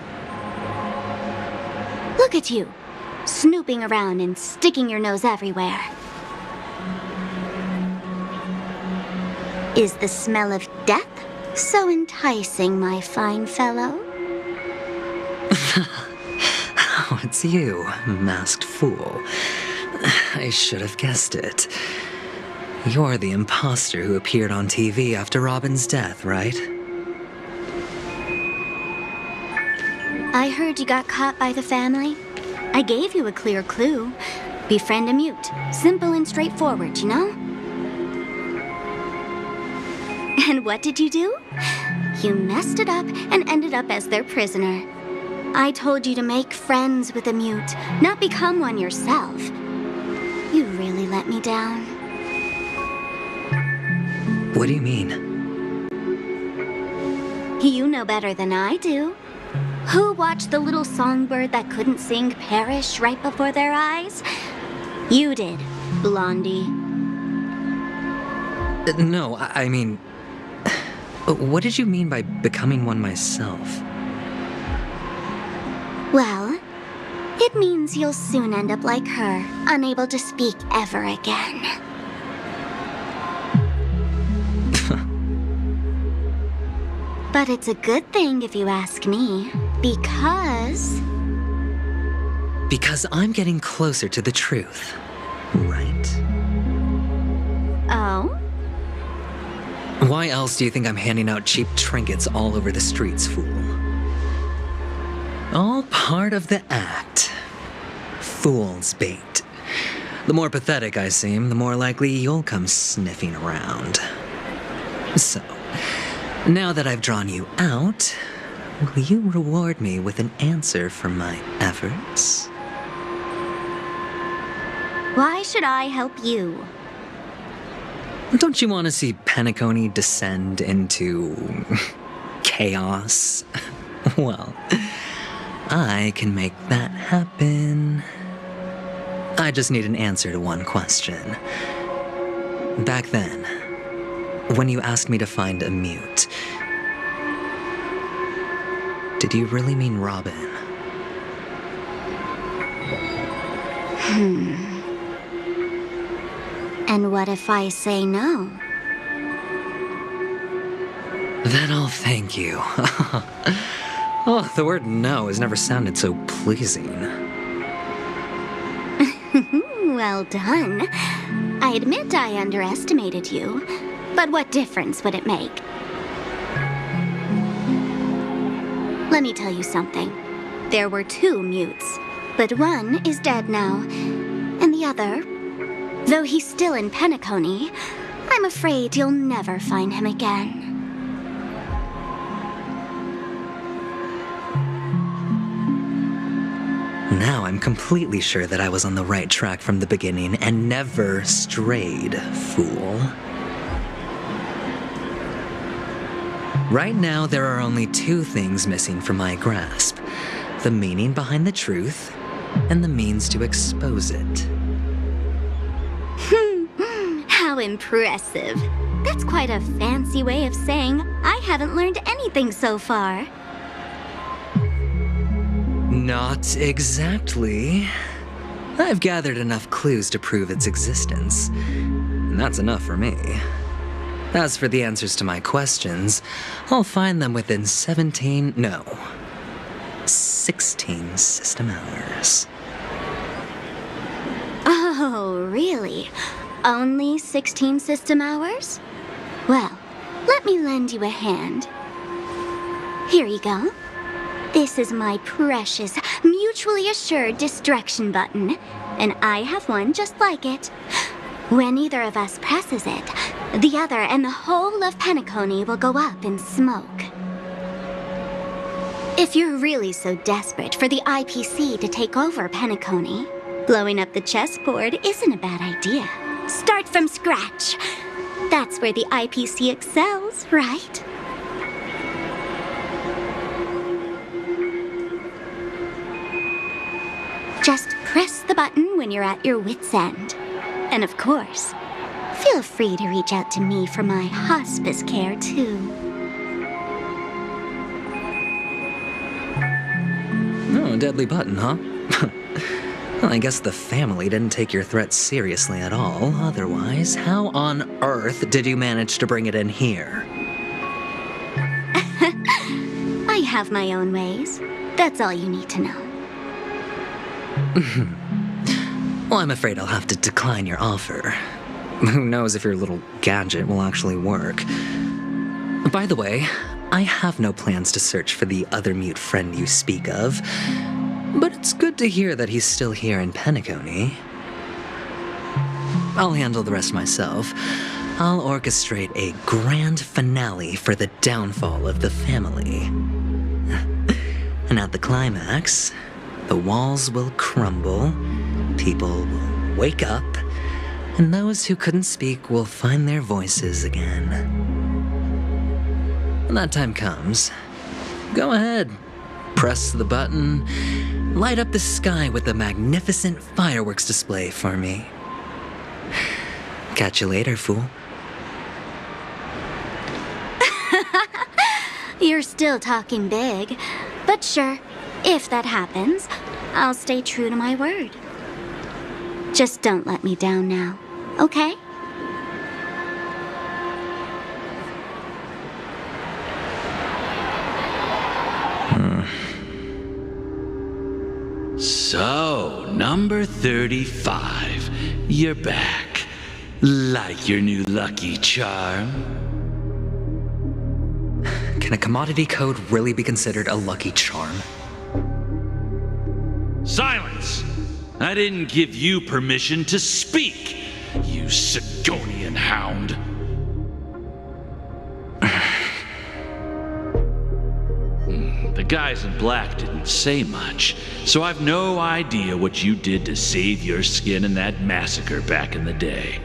Look at you, snooping around and sticking your nose everywhere. Is the smell of death so enticing, my fine fellow? Oh, it's you, masked fool. I should have guessed it. You're the imposter who appeared on TV after Robin's death, right? I heard you got caught by the family. I gave you a clear clue. Befriend a mute. Simple and straightforward, you know? And what did you do? You messed it up and ended up as their prisoner. I told you to make friends with a mute, not become one yourself. You really let me down. What do you mean? You know better than I do. Who watched the little songbird that couldn't sing perish right before their eyes? You did, Blondie. No, I mean... What did you mean by becoming one myself? Well, it means you'll soon end up like her, unable to speak ever again. But it's a good thing if you ask me, because... Because I'm getting closer to the truth, right? Oh? Why else do you think I'm handing out cheap trinkets all over the streets, fool? All part of the act. Fool's bait. The more pathetic I seem, the more likely you'll come sniffing around. So... now that I've drawn you out, will you reward me with an answer for my efforts? Why should I help you? Don't you want to see Penacony descend into... chaos? Well, I can make that happen. I just need an answer to one question. Back then, when you asked me to find a mute, did you really mean Robin? And what if I say no? Then I'll thank you. Oh, the word no has never sounded so pleasing. Well done. I admit I underestimated you. But what difference would it make? Let me tell you something. there were 2 mutes, but one is dead now. And the other, though he's still in Penacony, I'm afraid you'll never find him again. Now I'm completely sure that I was on the right track from the beginning and never strayed, fool. Right now, there are only 2 things missing from my grasp: the meaning behind the truth and the means to expose it. How impressive. That's quite a fancy way of saying I haven't learned anything so far. Not exactly. I've gathered enough clues to prove its existence, and that's enough for me. As for the answers to my questions, I'll find them within 16 system hours. Oh, really? Only 16 system hours? Well, let me lend you a hand. Here you go. This is my precious, mutually assured distraction button, and I have one just like it. When either of us presses it, the other and the whole of Penacony will go up in smoke. If you're really so desperate for the IPC to take over Penacony, blowing up the chessboard isn't a bad idea. Start from scratch. That's where the IPC excels, right? Just press the button when you're at your wit's end. And of course, feel free to reach out to me for my hospice care, too. Oh, a deadly button, huh? Well, I guess the family didn't take your threat seriously at all. Otherwise, how on earth did you manage to bring it in here? I have my own ways. That's all you need to know. Well, I'm afraid I'll have to decline your offer. Who knows if your little gadget will actually work. By the way, I have no plans to search for the other mute friend you speak of, but it's good to hear that he's still here in Penacony. I'll handle the rest myself. I'll orchestrate a grand finale for the downfall of the family. And at the climax, the walls will crumble, people will wake up, and those who couldn't speak will find their voices again. When that time comes, go ahead, press the button, light up the sky with a magnificent fireworks display for me. Catch you later, fool. You're still talking big, but sure, if that happens, I'll stay true to my word. Just don't let me down now, okay? So, number 35. You're back. Like your new lucky charm? Can a commodity code really be considered a lucky charm? Silence! I didn't give you permission to speak, you Sigonian hound. The guys in black didn't say much, so I've no idea what you did to save your skin in that massacre back in the day.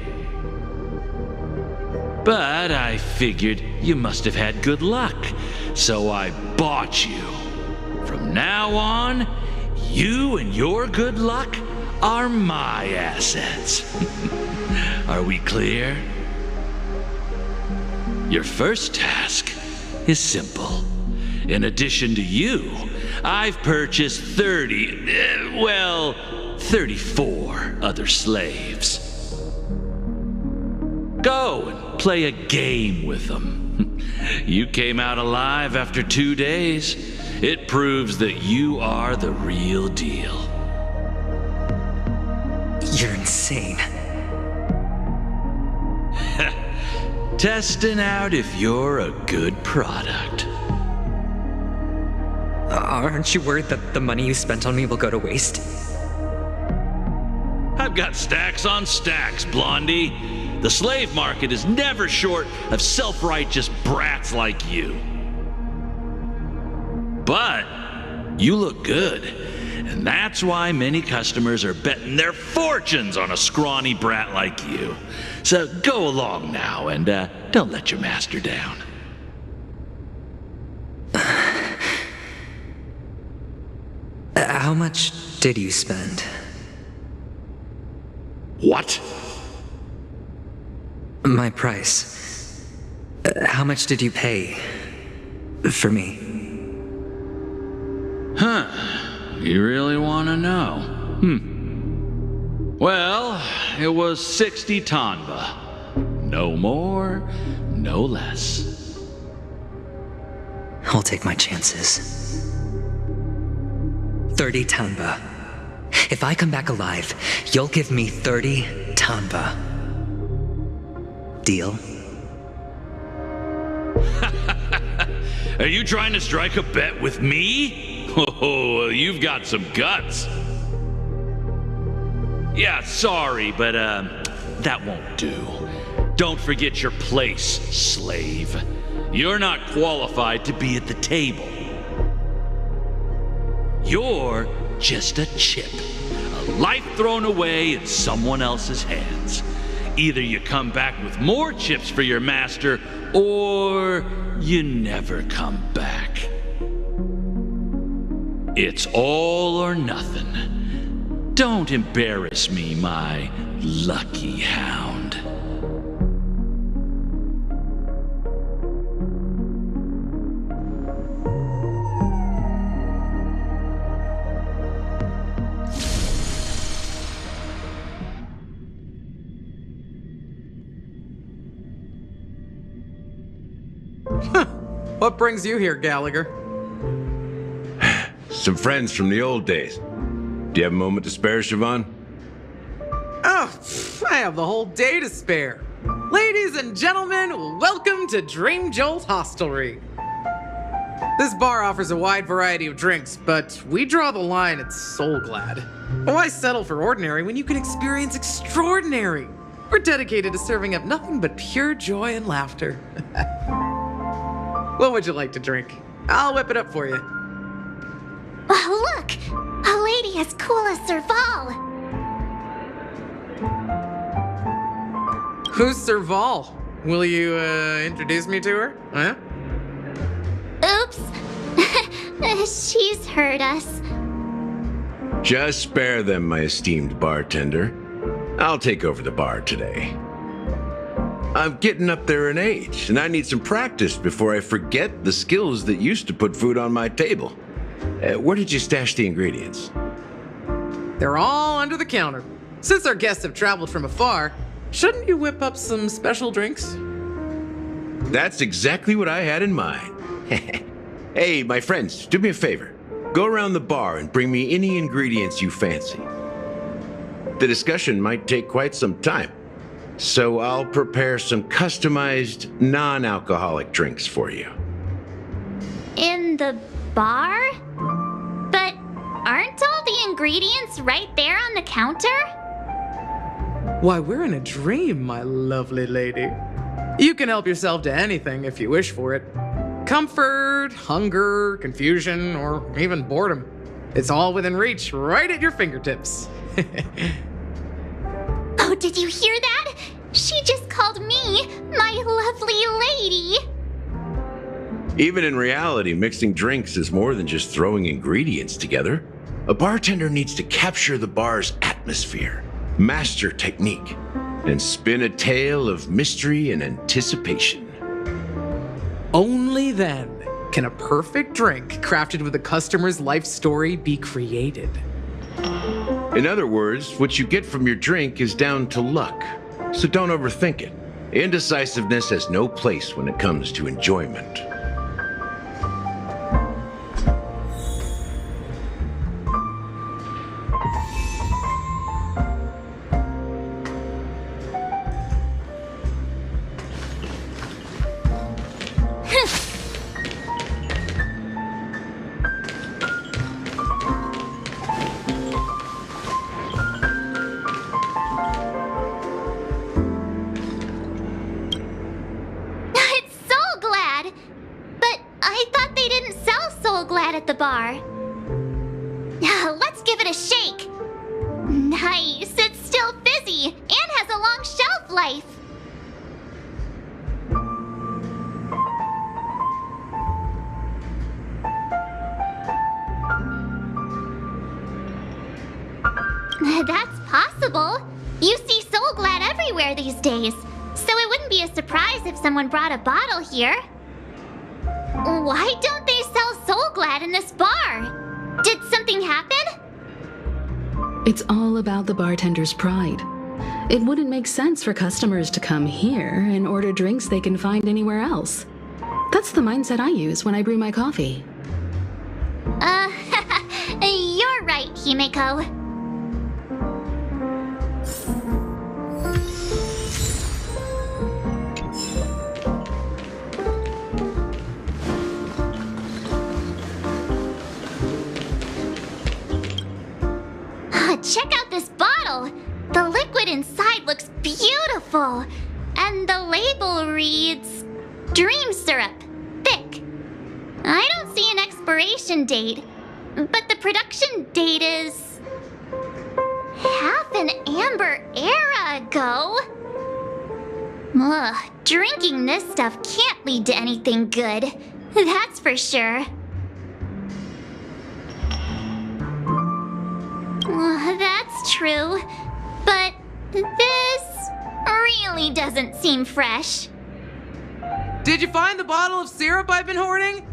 But I figured you must have had good luck, so I bought you. From now on, you and your good luck are my assets. Are we clear? Your first task is simple. In addition to you, I've purchased 34 other slaves. Go and play a game with them. You came out alive after 2 days. It proves that you are the real deal. You're insane. Testing out if you're a good product. Aren't you worried that the money you spent on me will go to waste? I've got stacks on stacks, Blondie. The slave market is never short of self-righteous brats like you. But you look good, and that's why many customers are betting their fortunes on a scrawny brat like you. So go along now and don't let your master down. How much did you spend? What? My price. How much did you pay for me? Huh. You really want to know? Well, it was 60 tanba. No more, no less. I'll take my chances. 30 tanba. If I come back alive, you'll give me 30 tanba. Deal? Are you trying to strike a bet with me? Oh, you've got some guts. Yeah, sorry, but that won't do. Don't forget your place, slave. You're not qualified to be at the table. You're just a chip. A life thrown away in someone else's hands. Either you come back with more chips for your master, or you never come back. It's all or nothing. Don't embarrass me, my lucky hound. What brings you here, Gallagher? Some friends from the old days. Do you have a moment to spare, Siobhan? Oh, I have the whole day to spare. Ladies and gentlemen, welcome to Dream Jolt Hostelry. This bar offers a wide variety of drinks, but we draw the line at Soul Glad. Why settle for ordinary when you can experience extraordinary? We're dedicated to serving up nothing but pure joy and laughter. What would you like to drink? I'll whip it up for you. Oh, look! A lady as cool as Serval! Who's Serval? Will you, introduce me to her? Huh? Oops. She's heard us. Just spare them, my esteemed bartender. I'll take over the bar today. I'm getting up there in age, and I need some practice before I forget the skills that used to put food on my table. Where did you stash the ingredients? They're all under the counter. Since our guests have traveled from afar, shouldn't you whip up some special drinks? That's exactly what I had in mind. Hey, my friends, do me a favor. Go around the bar and bring me any ingredients you fancy. The discussion might take quite some time, so I'll prepare some customized, non-alcoholic drinks for you. In the bar? But aren't all the ingredients right there on the counter? Why, we're in a dream, my lovely lady. You can help yourself to anything if you wish for it. Comfort, hunger, confusion, or even boredom. It's all within reach, right at your fingertips. Oh, did you hear that? She just called me my lovely lady. Even in reality, mixing drinks is more than just throwing ingredients together. A bartender needs to capture the bar's atmosphere, master technique, and spin a tale of mystery and anticipation. Only then can a perfect drink crafted with a customer's life story be created. In other words, what you get from your drink is down to luck, so don't overthink it. Indecisiveness has no place when it comes to enjoyment. I thought they didn't sell Soul Glad at the bar. Let's give it a shake. Nice, it's still fizzy and has a long shelf life. That's possible. You see Soul Glad everywhere these days, so it wouldn't be a surprise if someone brought a bottle here. Why don't they sell Soul Glad in this bar? Did something happen? It's all about the bartender's pride. It wouldn't make sense for customers to come here and order drinks they can find anywhere else. That's the mindset I use when I brew my coffee. You're right, Himeko. Check out this bottle! The liquid inside looks beautiful! And the label reads... Dream Syrup. Thick. I don't see an expiration date, but the production date is... half an amber era ago? Ugh, drinking this stuff can't lead to anything good. That's for sure. That's true, but this really doesn't seem fresh. Did you find the bottle of syrup I've been hoarding?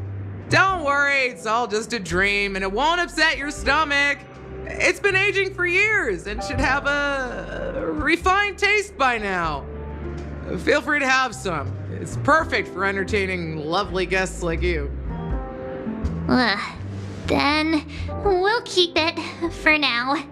Don't worry, it's all just a dream and it won't upset your stomach. It's been aging for years and should have a refined taste by now. Feel free to have some. It's perfect for entertaining lovely guests like you. Then we'll keep it for now.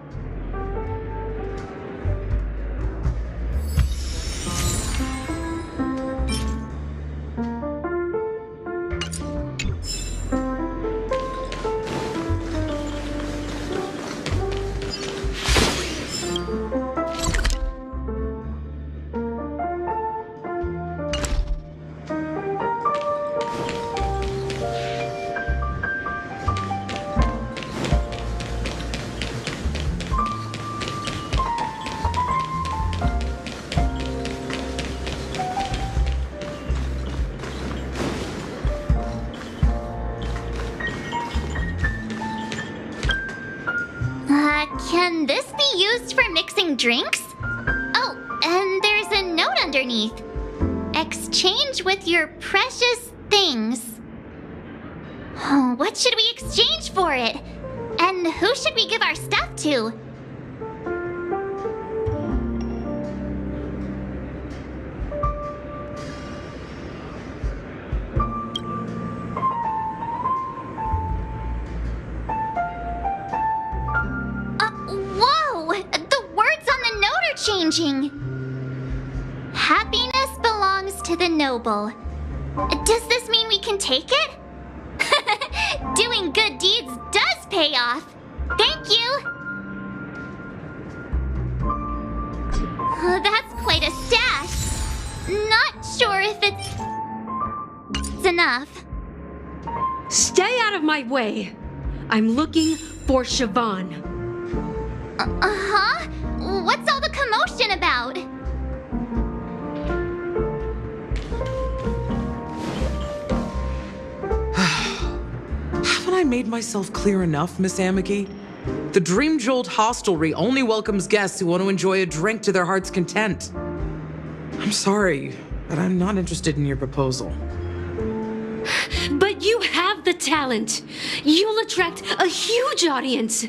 Can this be used for mixing drinks? Oh, and there's a note underneath. Exchange with your precious things. Oh, what should we exchange for it? And who should we give our stuff to? Changing. Happiness belongs to the noble. Does this mean we can take it? Doing good deeds does pay off. Thank you. That's quite a stash. Not sure if it's enough. Stay out of my way. I'm looking for Siobhan. Huh? What's all the commotion about? Haven't I made myself clear enough, Miss Amiki? The Dream Jolt Hostelry only welcomes guests who want to enjoy a drink to their heart's content. I'm sorry, but I'm not interested in your proposal. But you have the talent. You'll attract a huge audience.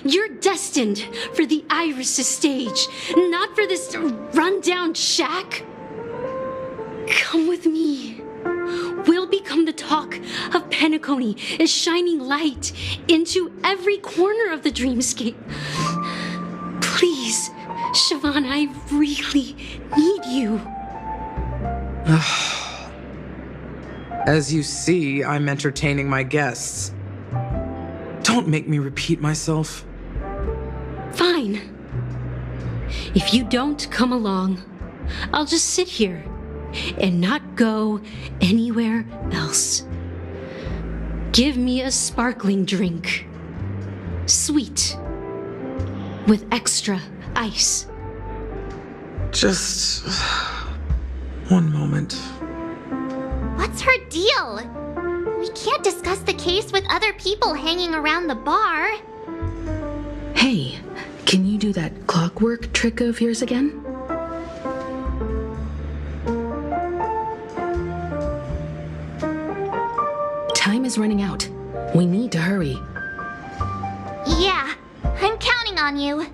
You're destined for the Iris' stage, not for this rundown shack. Come with me. We'll become the talk of Penacony, a shining light into every corner of the dreamscape. Please, Siobhan, I really need you. As you see, I'm entertaining my guests. Don't make me repeat myself. Fine. If you don't come along, I'll just sit here and not go anywhere else. Give me a sparkling drink. Sweet. With extra ice. Just one moment. What's her deal? We can't discuss the case with other people hanging around the bar. Hey, can you do that clockwork trick of yours again? Time is running out. We need to hurry. Yeah, I'm counting on you.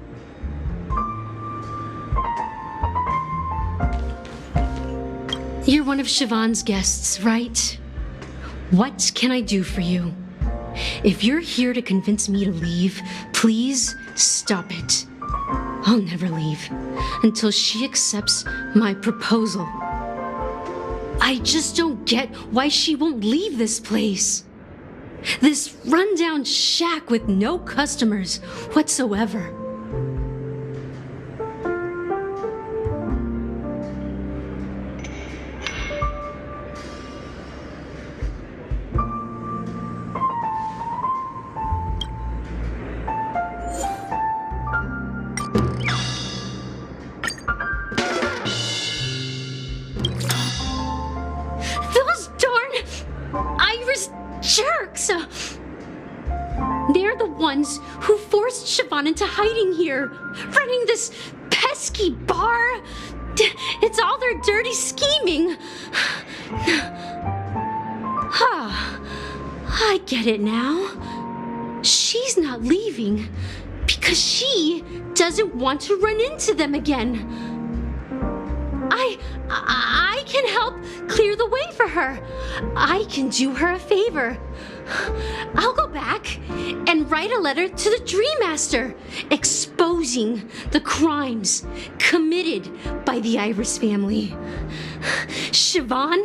You're one of Siobhan's guests, right? What can I do for you? If you're here to convince me to leave, please stop it. I'll never leave until she accepts my proposal. I just don't get why she won't leave this place. This rundown shack with no customers whatsoever. Those darn Irish jerks! They're the ones who forced Siobhan into hiding here, running this pesky bar. It's all their dirty scheming. I get it now. She's not leaving because she doesn't want to run into them again. I can help clear the way for her. I can do her a favor. I'll go back and write a letter to the Dream Master exposing the crimes committed by the Iris family. Siobhan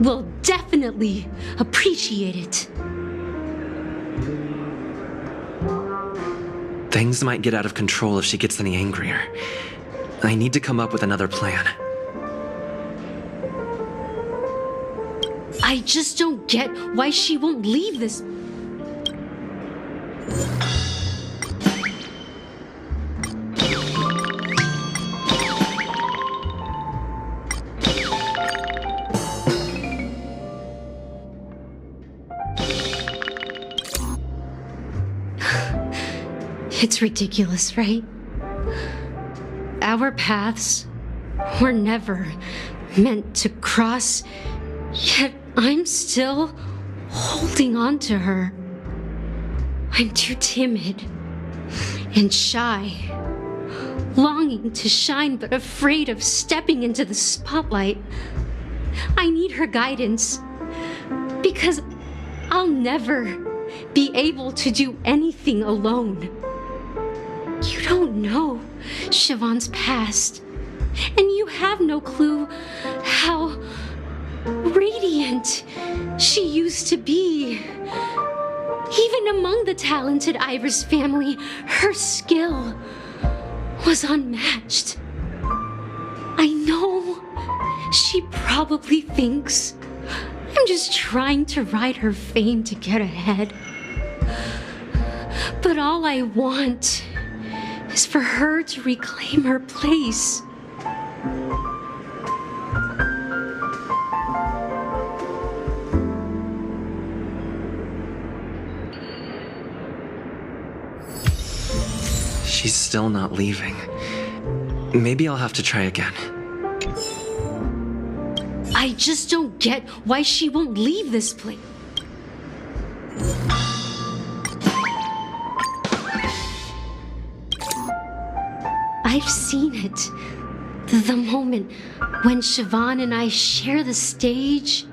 will definitely appreciate it. Things might get out of control if she gets any angrier. I need to come up with another plan. I just don't get why she won't leave this. It's ridiculous, right? Our paths were never meant to cross, yet I'm still holding on to her. I'm too timid and shy, longing to shine but afraid of stepping into the spotlight. I need her guidance because I'll never be able to do anything alone. You don't know Siobhan's past, and you have no clue how radiant she used to be. Even among the talented Iris family, her skill was unmatched. I know she probably thinks I'm just trying to ride her fame to get ahead. But all I want is for her to reclaim her place. She's still not leaving. Maybe I'll have to try again. I just don't get why she won't leave this place. I've seen it. The moment when Siobhan and I share the stage.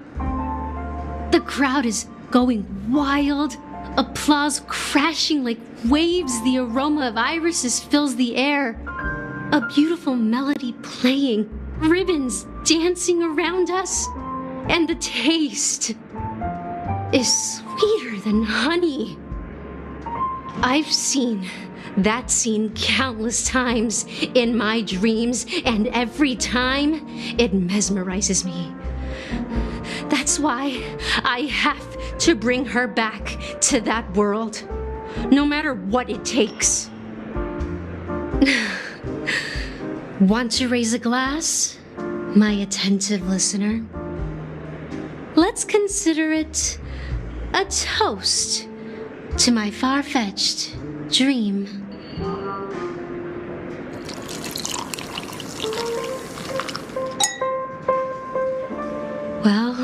The crowd is going wild. Applause crashing like waves. The aroma of irises fills the air. A beautiful melody playing. Ribbons dancing around us. And the taste is sweeter than honey. I've seen that scene countless times in my dreams, and every time it mesmerizes me. That's why I have to bring her back to that world, no matter what it takes. Want to raise a glass, my attentive listener? Let's consider it a toast to my far-fetched dream. Well,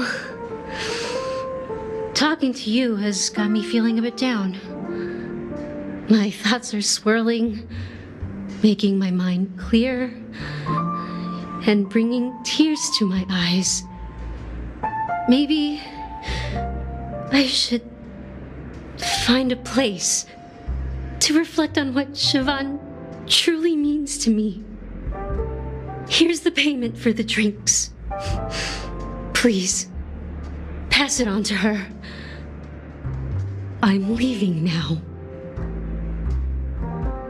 talking to you has got me feeling a bit down. My thoughts are swirling, making my mind clear, and bringing tears to my eyes. Maybe I should find a place to reflect on what Siobhan truly means to me. Here's the payment for the drinks. Please, pass it on to her. I'm leaving now.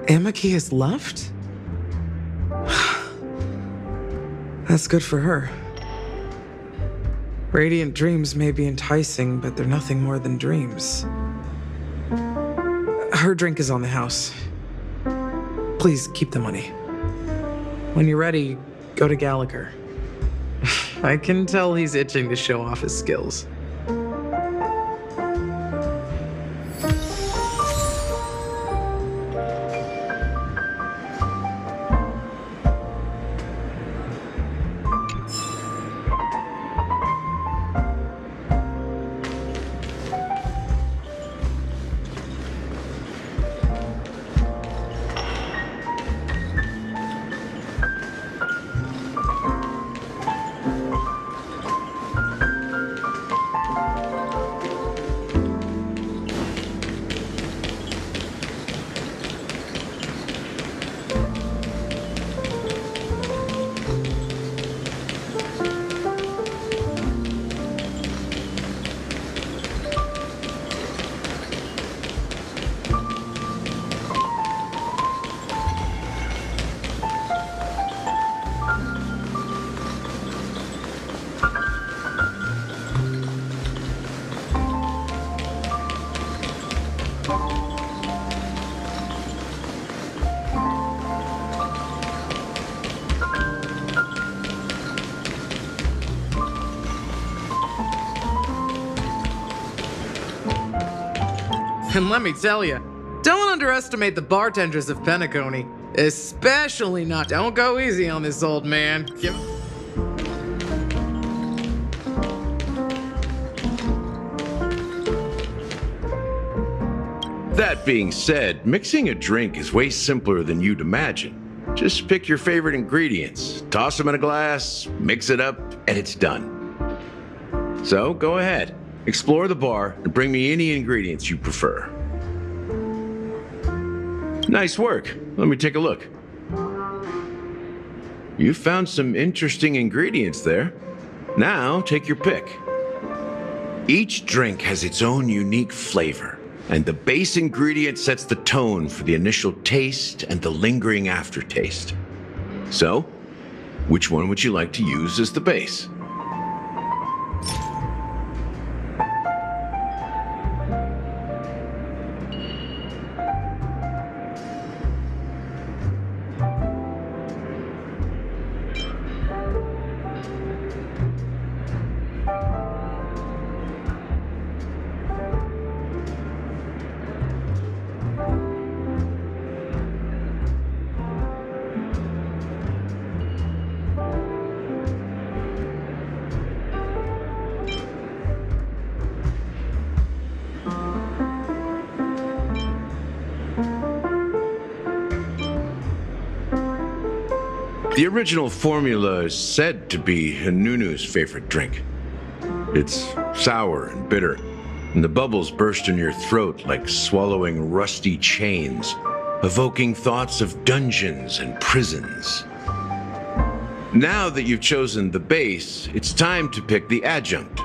Amaki has left? That's good for her. Radiant dreams may be enticing, but they're nothing more than dreams. Her drink is on the house. Please keep the money. When you're ready, go to Gallagher. I can tell he's itching to show off his skills. And let me tell you, don't underestimate the bartenders of Penacony. Especially not. Don't go easy on this old man. That being said, mixing a drink is way simpler than you'd imagine. Just pick your favorite ingredients, toss them in a glass, mix it up, and it's done. So go ahead, explore the bar, and bring me any ingredients you prefer. Nice work. Let me take a look. You found some interesting ingredients there. Now take your pick. Each drink has its own unique flavor, and the base ingredient sets the tone for the initial taste and the lingering aftertaste. So, which one would you like to use as the base? The original formula is said to be Hanunu's favorite drink. It's sour and bitter, and the bubbles burst in your throat like swallowing rusty chains, evoking thoughts of dungeons and prisons. Now that you've chosen the base, it's time to pick the adjunct,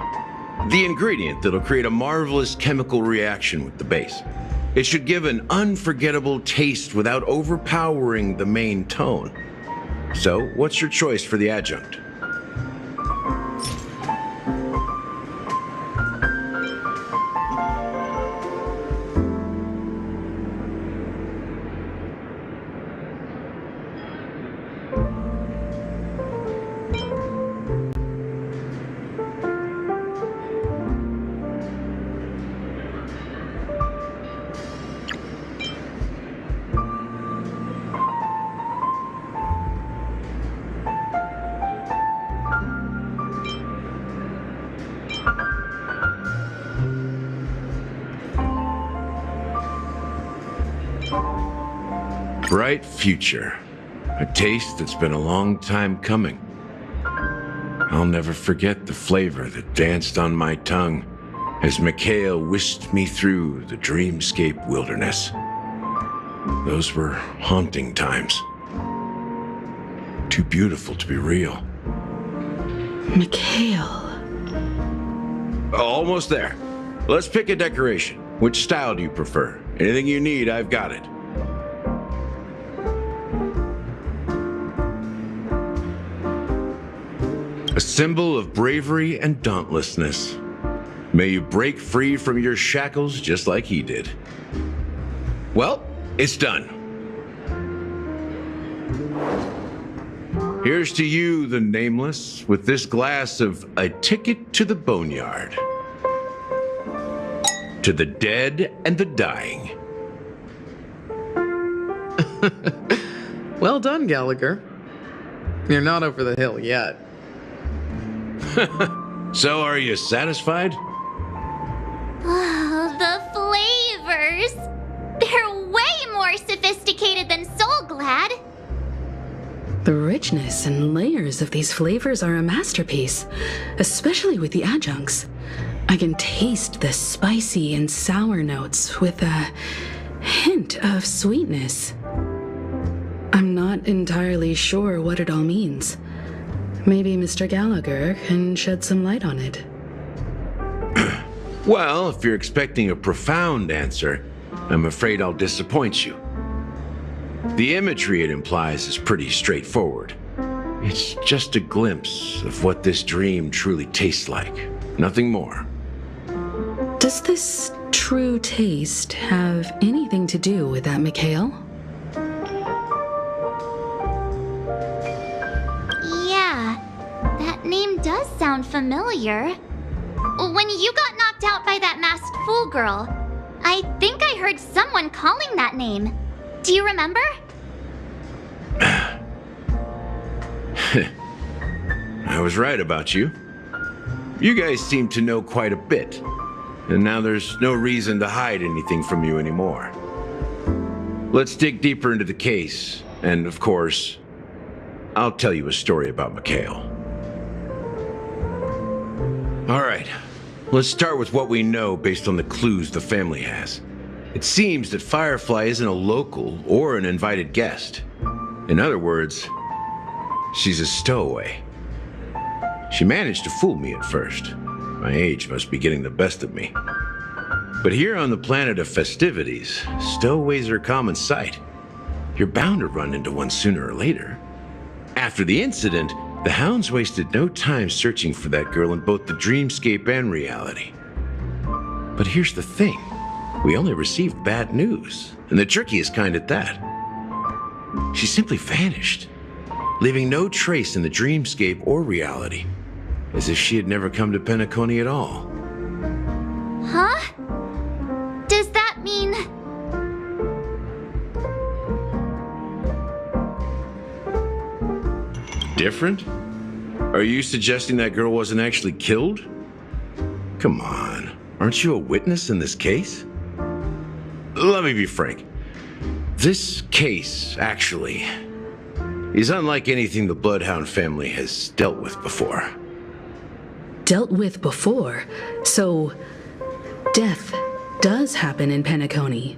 the ingredient that'll create a marvelous chemical reaction with the base. It should give an unforgettable taste without overpowering the main tone. So, what's your choice for the adjunct? bright future. A taste that's been a long time coming. I'll never forget the flavor that danced on my tongue as Mikhail whisked me through the dreamscape wilderness. Those were haunting times. Too beautiful to be real. Mikhail. Almost there. Let's pick a decoration. Which style do you prefer? Anything you need, I've got it. A symbol of bravery and dauntlessness. May you break free from your shackles just like he did. Well, it's done. Here's to you, the nameless, with this glass of a ticket to the boneyard. To the dead and the dying. Well done, Gallagher. You're not over the hill yet. So, are you satisfied? Oh, the flavors! They're way more sophisticated than Soulglad. The richness and layers of these flavors are a masterpiece, especially with the adjuncts. I can taste the spicy and sour notes with a hint of sweetness. I'm not entirely sure what it all means. Maybe Mr. Gallagher can shed some light on it. Well, if you're expecting a profound answer, I'm afraid I'll disappoint you. The imagery it implies is pretty straightforward. It's just a glimpse of what this dream truly tastes like. Nothing more. Does this true taste have anything to do with that, Mikhail? Yeah, that name does sound familiar. When you got knocked out by that masked fool girl, I think I heard someone calling that name. Do you remember? I was right about you. You guys seem to know quite a bit, and now there's no reason to hide anything from you anymore. Let's dig deeper into the case, and of course, I'll tell you a story about Mikhail. All right, let's start with what we know based on the clues the family has. It seems that Firefly isn't a local or an invited guest. In other words, she's a stowaway. She managed to fool me at first. My age must be getting the best of me. But here on the planet of festivities, stowaways are a common sight. You're bound to run into one sooner or later. After the incident, the hounds wasted no time searching for that girl in both the dreamscape and reality. But here's the thing. We only received bad news, and the trickiest kind at that. She simply vanished, leaving no trace in the dreamscape or reality, as if she had never come to Penacony at all. Huh? Does that mean... Different? Are you suggesting that girl wasn't actually killed? Come on, aren't you a witness in this case? Let me be frank. This case, actually, is unlike anything the Bloodhound family has dealt with before. Dealt with before? So, death does happen in Penacony,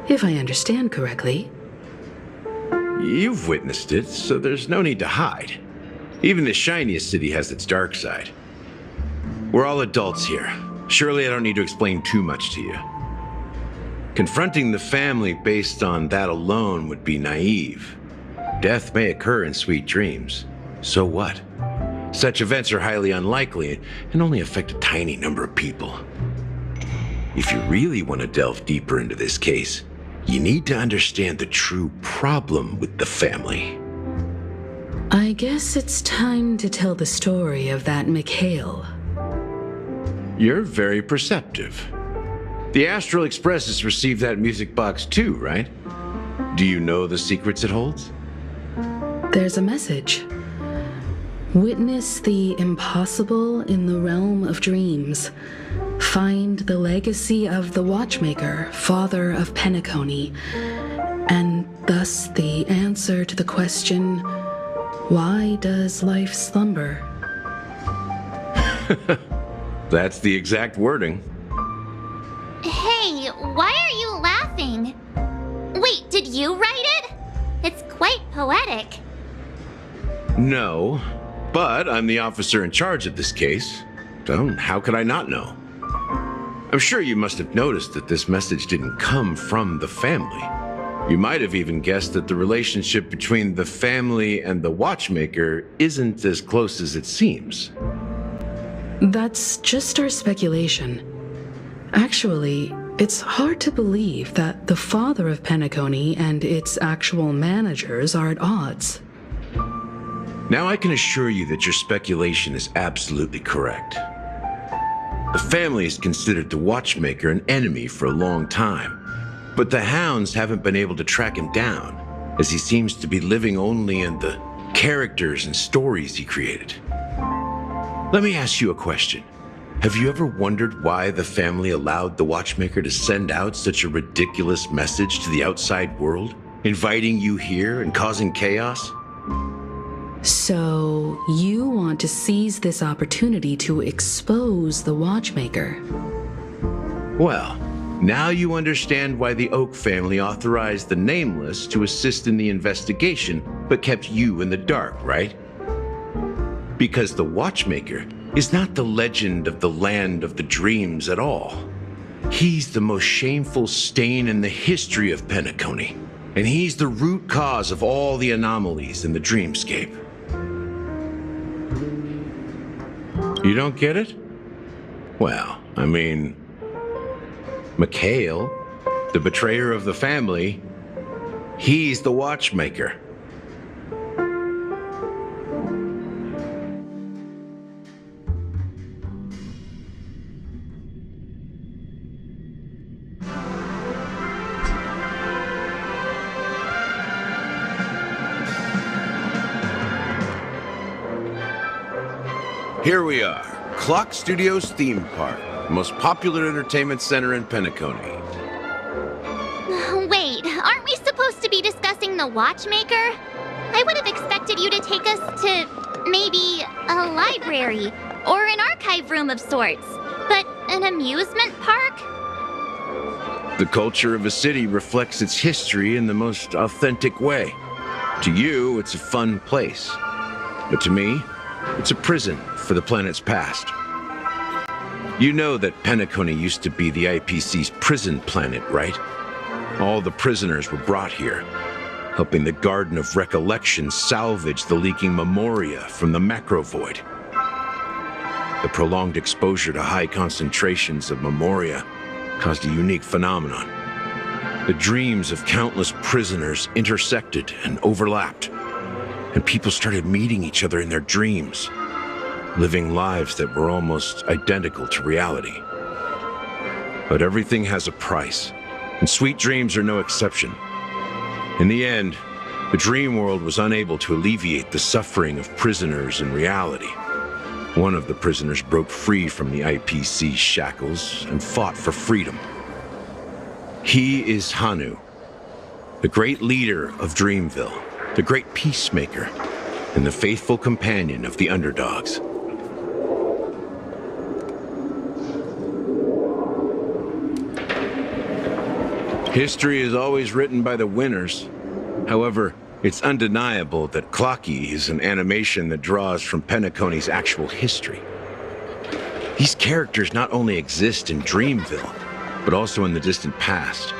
if I understand correctly. You've witnessed it, so there's no need to hide. Even the shiniest city has its dark side. We're all adults here. Surely I don't need to explain too much to you. Confronting the family based on that alone would be naive. Death may occur in sweet dreams. So what? Such events are highly unlikely and only affect a tiny number of people. If you really want to delve deeper into this case, you need to understand the true problem with the family. I guess it's time to tell the story of that Mikhail. You're very perceptive. The Astral Express has received that music box too, right? Do you know the secrets it holds? There's a message. Witness the impossible in the realm of dreams. Find the legacy of the Watchmaker, father of Penacony, And thus the answer to the question, why does life slumber? That's the exact wording. Hey, why are you laughing? Wait, did you write it? It's quite poetic. No, but I'm the officer in charge of this case, so how could I not know? I'm sure you must have noticed that this message didn't come from the family. You might have even guessed that the relationship between the family and the watchmaker isn't as close as it seems. That's just our speculation. Actually, it's hard to believe that the father of Penacony and its actual managers are at odds. Now I can assure you that your speculation is absolutely correct. The family has considered the watchmaker an enemy for a long time, but the hounds haven't been able to track him down, as he seems to be living only in the characters and stories he created. Let me ask you a question. Have you ever wondered why the family allowed the watchmaker to send out such a ridiculous message to the outside world, inviting you here and causing chaos? So, you want to seize this opportunity to expose the watchmaker? Well, now you understand why the Oak family authorized the Nameless to assist in the investigation, but kept you in the dark, right? Because the watchmaker is not the legend of the land of the dreams at all. He's the most shameful stain in the history of Penacony, and he's the root cause of all the anomalies in the dreamscape. You don't get it? Well, I mean, Mikhail, the betrayer of the family, he's the watchmaker. Here we are, Clock Studios Theme Park, the most popular entertainment center in Penacony. Wait, aren't we supposed to be discussing the watchmaker? I would have expected you to take us to maybe a library or an archive room of sorts, but an amusement park? The culture of a city reflects its history in the most authentic way. To you, it's a fun place, but to me, it's a prison for the planet's past. You know that Penacony used to be the IPC's prison planet, right? All the prisoners were brought here, helping the Garden of Recollection salvage the leaking memoria from the macrovoid. The prolonged exposure to high concentrations of memoria caused a unique phenomenon. The dreams of countless prisoners intersected and overlapped, and people started meeting each other in their dreams, living lives that were almost identical to reality. But everything has a price, and sweet dreams are no exception. In the end, the dream world was unable to alleviate the suffering of prisoners in reality. One of the prisoners broke free from the IPC shackles and fought for freedom. He is Hanu, the great leader of Dreamville, the great peacemaker, and the faithful companion of the underdogs. History is always written by the winners. However, it's undeniable that Clocky is an animation that draws from Penacony's actual history. These characters not only exist in Dreamville, but also in the distant past.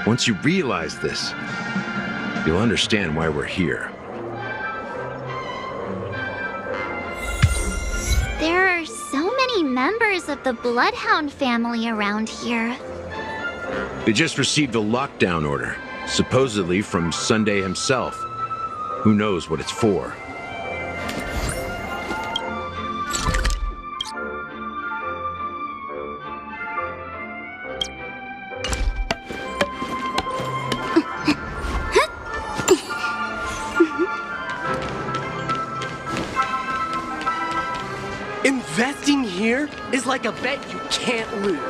Once you realize this, you'll understand why we're here. There are so many members of the Bloodhound family around here. They just received a lockdown order, supposedly from Sunday himself. Who knows what it's for? Investing here is like a bet you can't lose.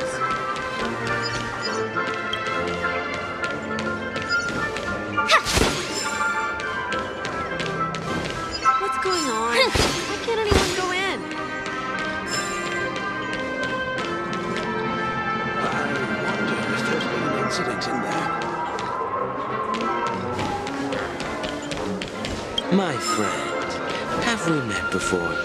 going on? Why can't anyone go in? I wonder if there's been an incident in there. My friend, have we met before?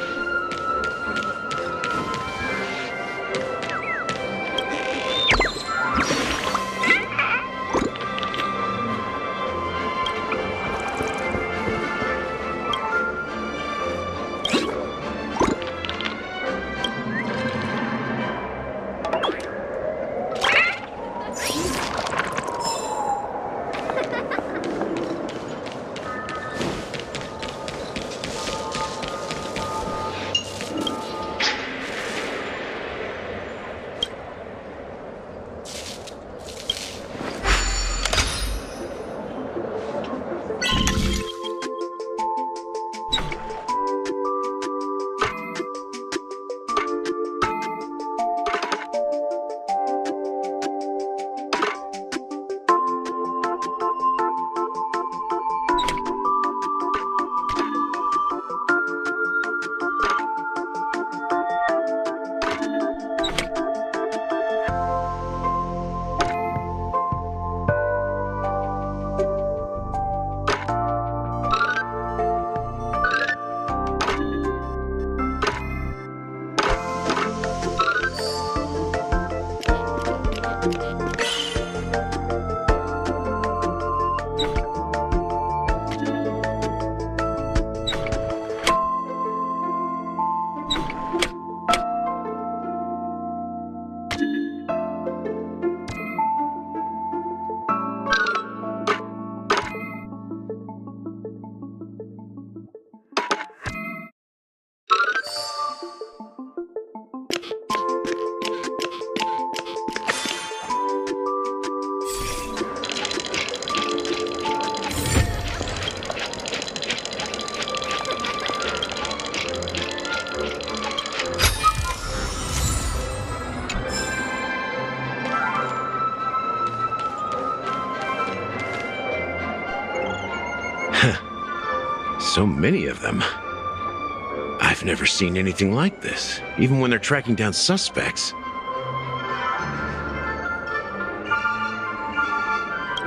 So many of them. I've never seen anything like this, even when they're tracking down suspects.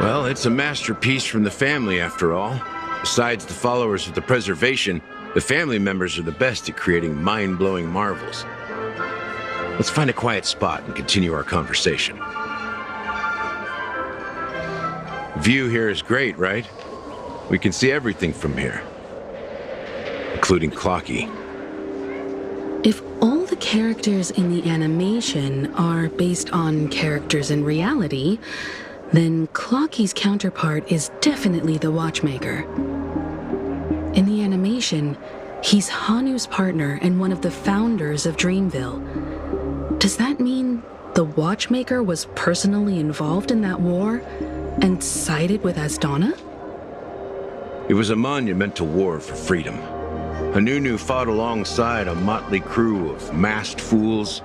Well, it's a masterpiece from the family, after all. Besides the followers of the preservation, the family members are the best at creating mind-blowing marvels. Let's find a quiet spot and continue our conversation. View here is great, right? We can see everything from here, including Clocky. If all the characters in the animation are based on characters in reality, then Clocky's counterpart is definitely the Watchmaker. In the animation, he's Hanu's partner and one of the founders of Dreamville. Does that mean the Watchmaker was personally involved in that war and sided with Asdana? It was a monumental war for freedom. Hanunu fought alongside a motley crew of masked fools,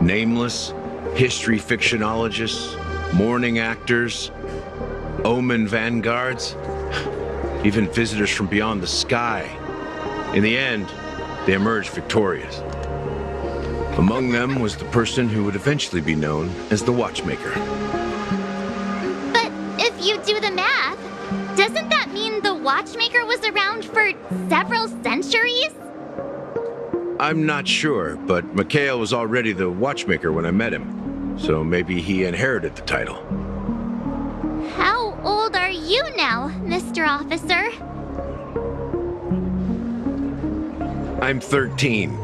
nameless, history fictionologists, mourning actors, omen vanguards, even visitors from beyond the sky. In the end, they emerged victorious. Among them was the person who would eventually be known as the Watchmaker. But if you do the math, doesn't that mean the Watchmaker was around for several centuries? I'm not sure, but Mikhail was already the Watchmaker when I met him, so maybe he inherited the title. How old are you now, Mr. Officer? I'm 13.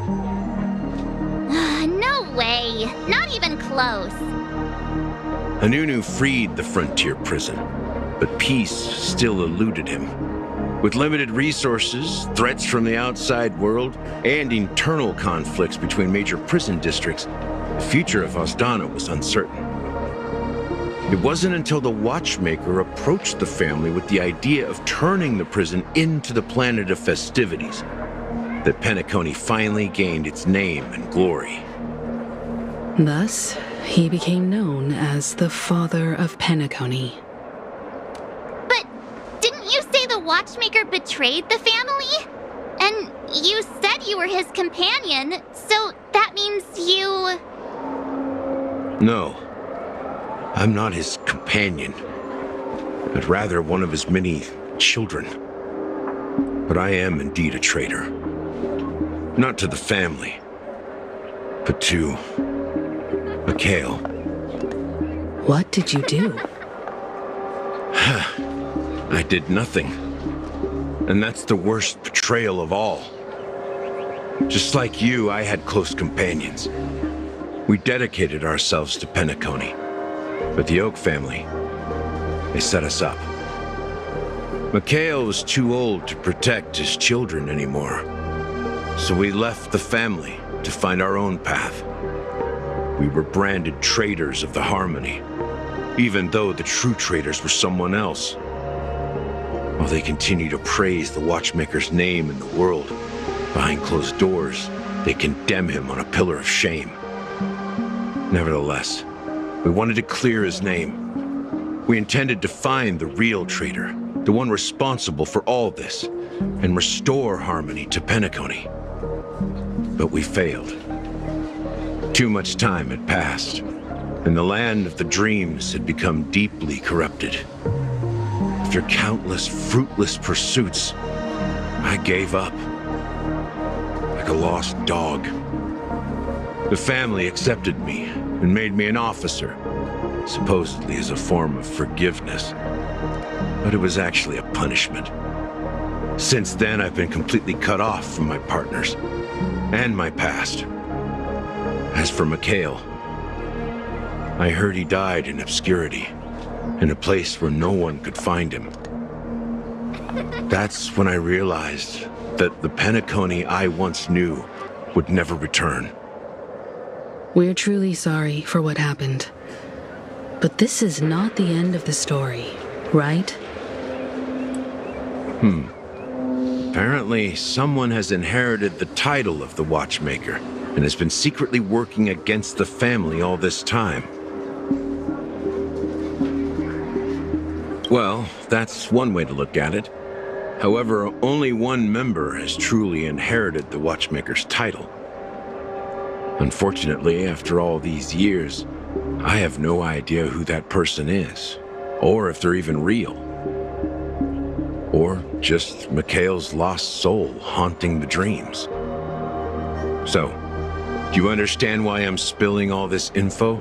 No way. Not even close. Hanunu freed the frontier prison, but peace still eluded him. With limited resources, threats from the outside world, and internal conflicts between major prison districts, the future of Asdana was uncertain. It wasn't until the Watchmaker approached the family with the idea of turning the prison into the planet of festivities that Penacony finally gained its name and glory. Thus, he became known as the Father of Penacony. But didn't you say the Watchmaker betrayed the family? And you said you were his companion, so that means you... No. I'm not his companion, but rather one of his many children. But I am indeed a traitor. Not to the family, but to Mikhail. What did you do? I did nothing. And that's the worst betrayal of all. Just like you, I had close companions. We dedicated ourselves to Penacony. But the Oak family, they set us up. Mikhail was too old to protect his children anymore. So we left the family to find our own path. We were branded traitors of the Harmony, even though the true traitors were someone else. While they continue to praise the Watchmaker's name in the world, behind closed doors, they condemn him on a pillar of shame. Nevertheless, we wanted to clear his name. We intended to find the real traitor, the one responsible for all this, and restore harmony to Penacony. But we failed. Too much time had passed, and the land of the dreams had become deeply corrupted. After countless fruitless pursuits, I gave up. Like a lost dog. The family accepted me and made me an officer, supposedly as a form of forgiveness. But it was actually a punishment. Since then, I've been completely cut off from my partners and my past. As for Mikhail, I heard he died in obscurity, in a place where no one could find him. That's when I realized that the Penacony I once knew would never return. We're truly sorry for what happened. But this is not the end of the story, right? Apparently, someone has inherited the title of the Watchmaker and has been secretly working against the family all this time. Well, that's one way to look at it. However, only one member has truly inherited the Watchmaker's title. Unfortunately, after all these years, I have no idea who that person is, or if they're even real. Or just Mikhail's lost soul haunting the dreams. So, do you understand why I'm spilling all this info?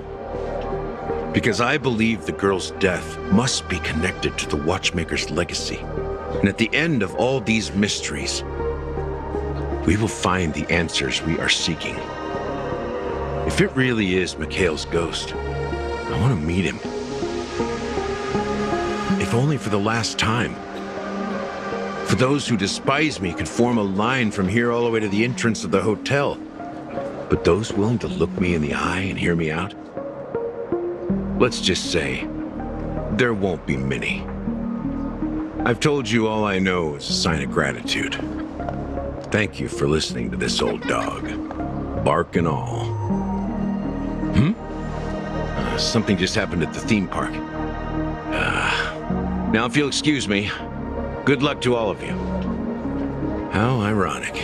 Because I believe the girl's death must be connected to the Watchmaker's legacy. And at the end of all these mysteries, we will find the answers we are seeking. If it really is Mikhail's ghost, I want to meet him. If only for the last time. For those who despise me could form a line from here all the way to the entrance of the hotel. But those willing to look me in the eye and hear me out? Let's just say, there won't be many. I've told you all I know is a sign of gratitude. Thank you for listening to this old dog. Bark and all. Something just happened at the theme park. Now if you'll excuse me, good luck to all of you. How ironic.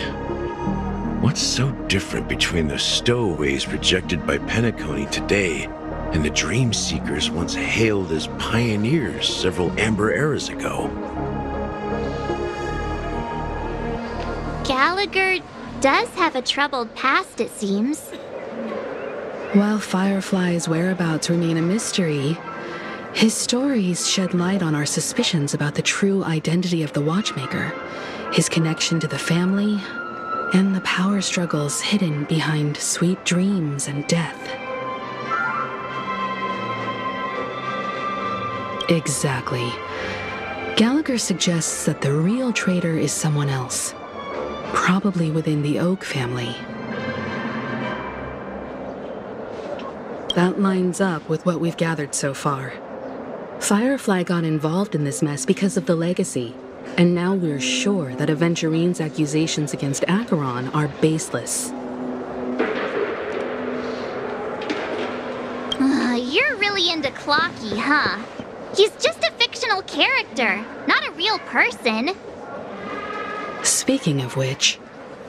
What's so different between the stowaways projected by Penacony today and the dream seekers once hailed as pioneers several amber eras ago? Gallagher does have a troubled past, it seems. While Firefly's whereabouts remain a mystery, his stories shed light on our suspicions about the true identity of the Watchmaker, his connection to the family, and the power struggles hidden behind sweet dreams and death. Exactly. Gallagher suggests that the real traitor is someone else, probably within the Oak family. That lines up with what we've gathered so far. Firefly got involved in this mess because of the legacy, and now we're sure that Aventurine's accusations against Acheron are baseless. You're really into Clocky, huh? He's just a fictional character, not a real person. Speaking of which,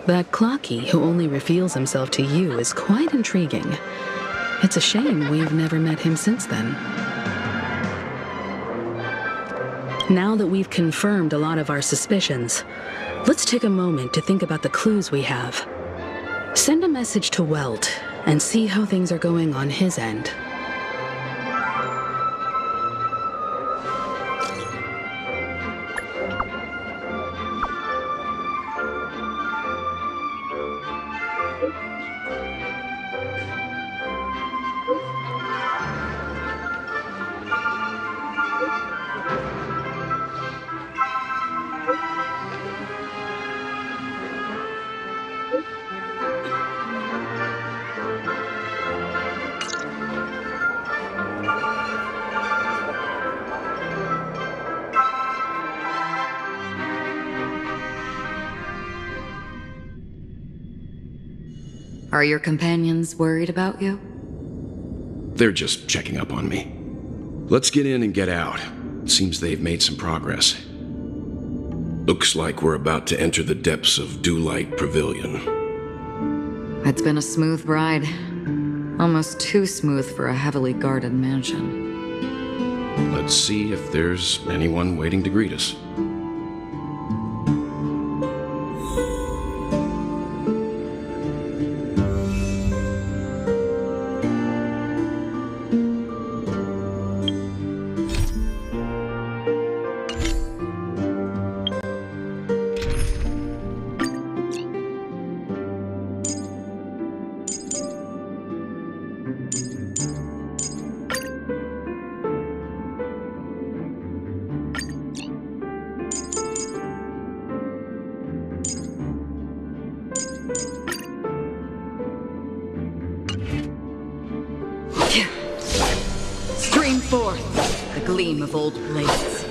that Clocky who only reveals himself to you is quite intriguing. It's a shame we've never met him since then. Now that we've confirmed a lot of our suspicions, let's take a moment to think about the clues we have. Send a message to Welt and see how things are going on his end. Are your companions worried about you? They're just checking up on me. Let's get in and get out. It seems they've made some progress. Looks like we're about to enter the depths of Dewlight Pavilion. It's been a smooth ride. Almost too smooth for a heavily guarded mansion. Let's see if there's anyone waiting to greet us. Stream forth the gleam of old blades.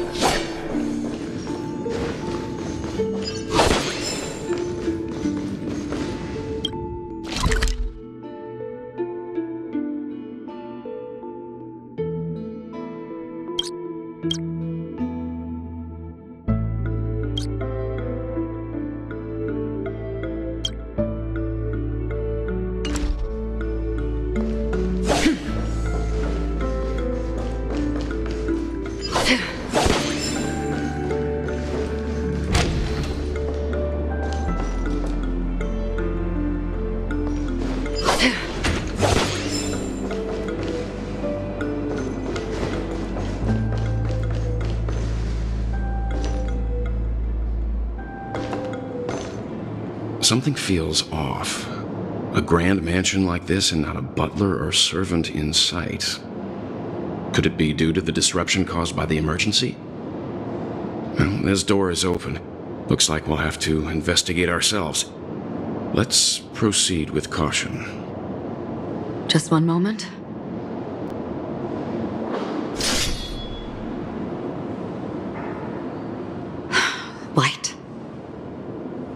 Something feels off. A grand mansion like this and not a butler or servant in sight. Could it be due to the disruption caused by the emergency? Well, this door is open. Looks like we'll have to investigate ourselves. Let's proceed with caution. Just one moment. Light.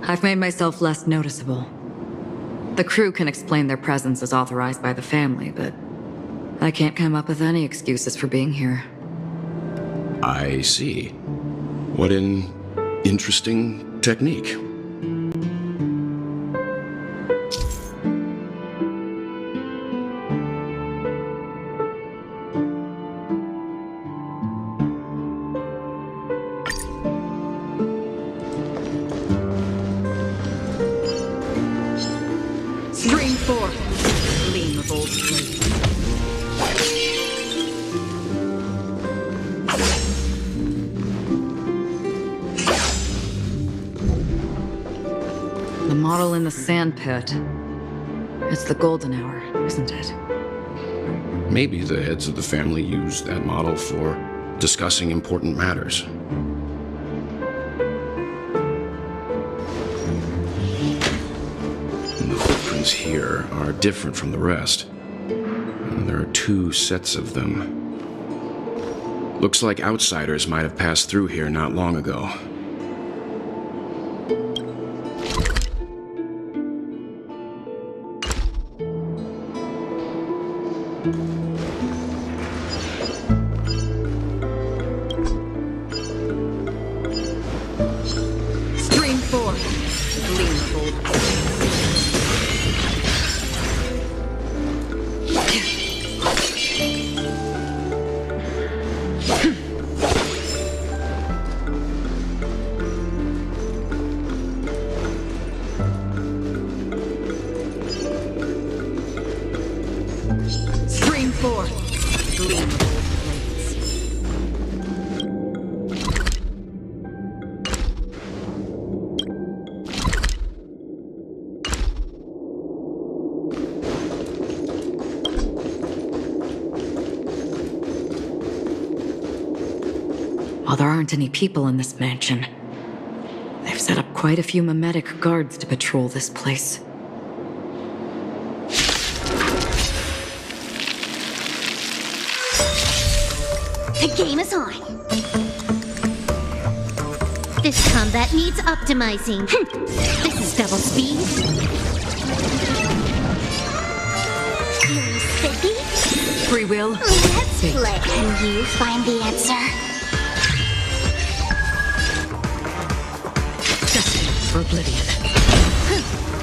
I've made myself less noticeable. The crew can explain their presence as authorized by the family, but I can't come up with any excuses for being here. I see. What an interesting technique. Stream forth, gleam of old blades. The model in the sand pit. It's the golden hour, isn't it? Maybe the heads of the family used that model for discussing important matters. The footprints here are different from the rest. There are two sets of them. Looks like outsiders might have passed through here not long ago. Stream forth, gleam of old blades. forth, gleam of old blades. While there aren't any people in this mansion, they've set up quite a few mimetic guards to patrol this place. The game is on. This combat needs optimizing. This is double speed. Feeling spiffy? Free will. Let's play. Can you find the answer? Destined for oblivion.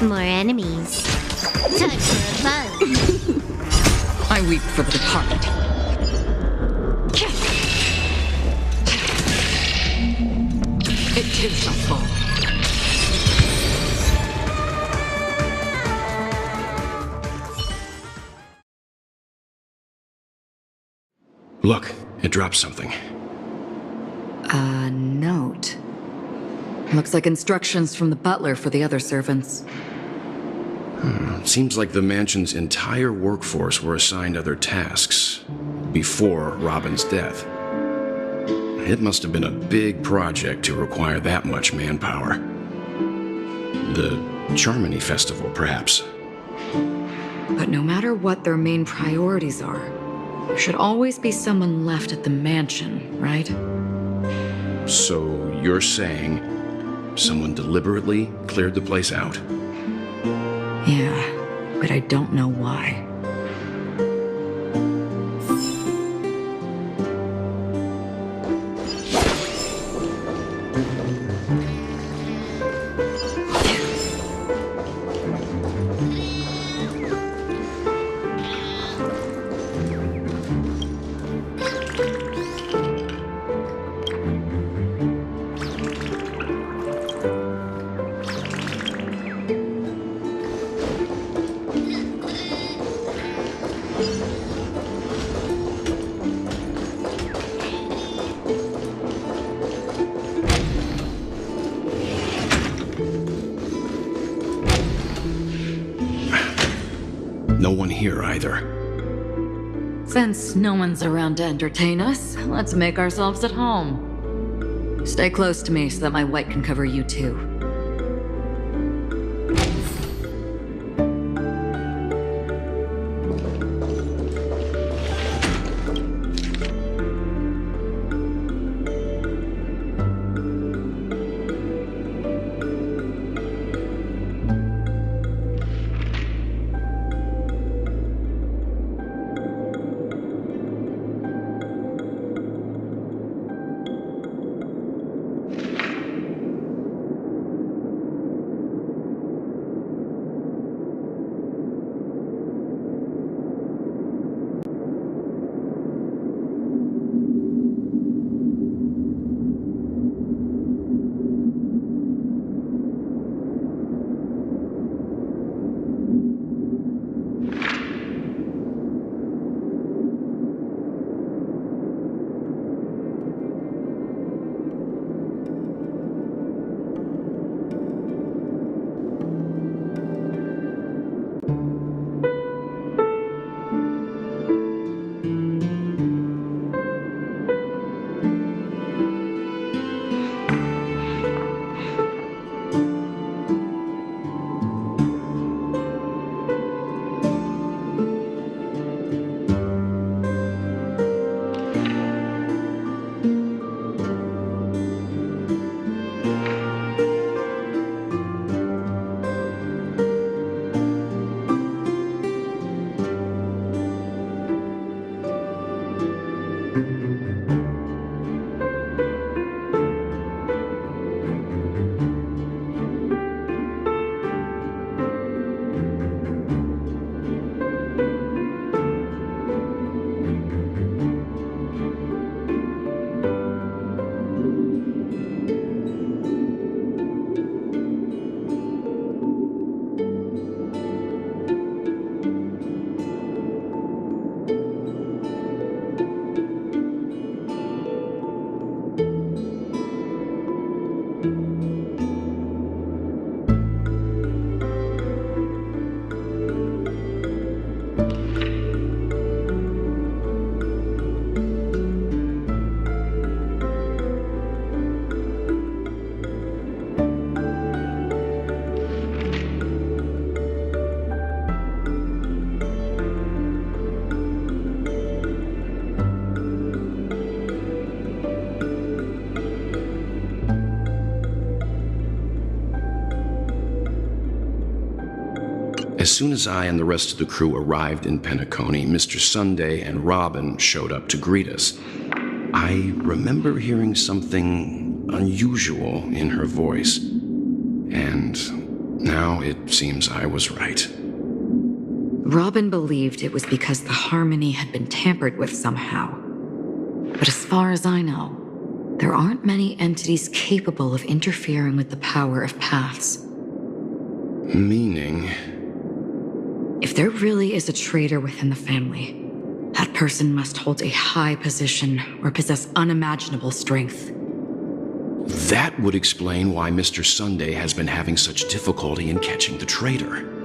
More enemies. Time for a buzz. I weep for the departed. It too shall fall. Look, it dropped something. A note. Looks like instructions from the butler for the other servants. Seems like the mansion's entire workforce were assigned other tasks before Robin's death. It must have been a big project to require that much manpower. The Charmony Festival, perhaps. But no matter what their main priorities are, there should always be someone left at the mansion, right? So you're saying someone deliberately cleared the place out? Yeah, but I don't know why. No one here either. Since no one's around to entertain us, let's make ourselves at home. Stay close to me so that my white can cover you too. As soon as I and the rest of the crew arrived in Penacony, Mr. Sunday and Robin showed up to greet us. I remember hearing something unusual in her voice, and now it seems I was right. Robin believed it was because the harmony had been tampered with somehow. But as far as I know, there aren't many entities capable of interfering with the power of paths. Meaning? If there really is a traitor within the family, that person must hold a high position or possess unimaginable strength. That would explain why Mr. Sunday has been having such difficulty in catching the traitor.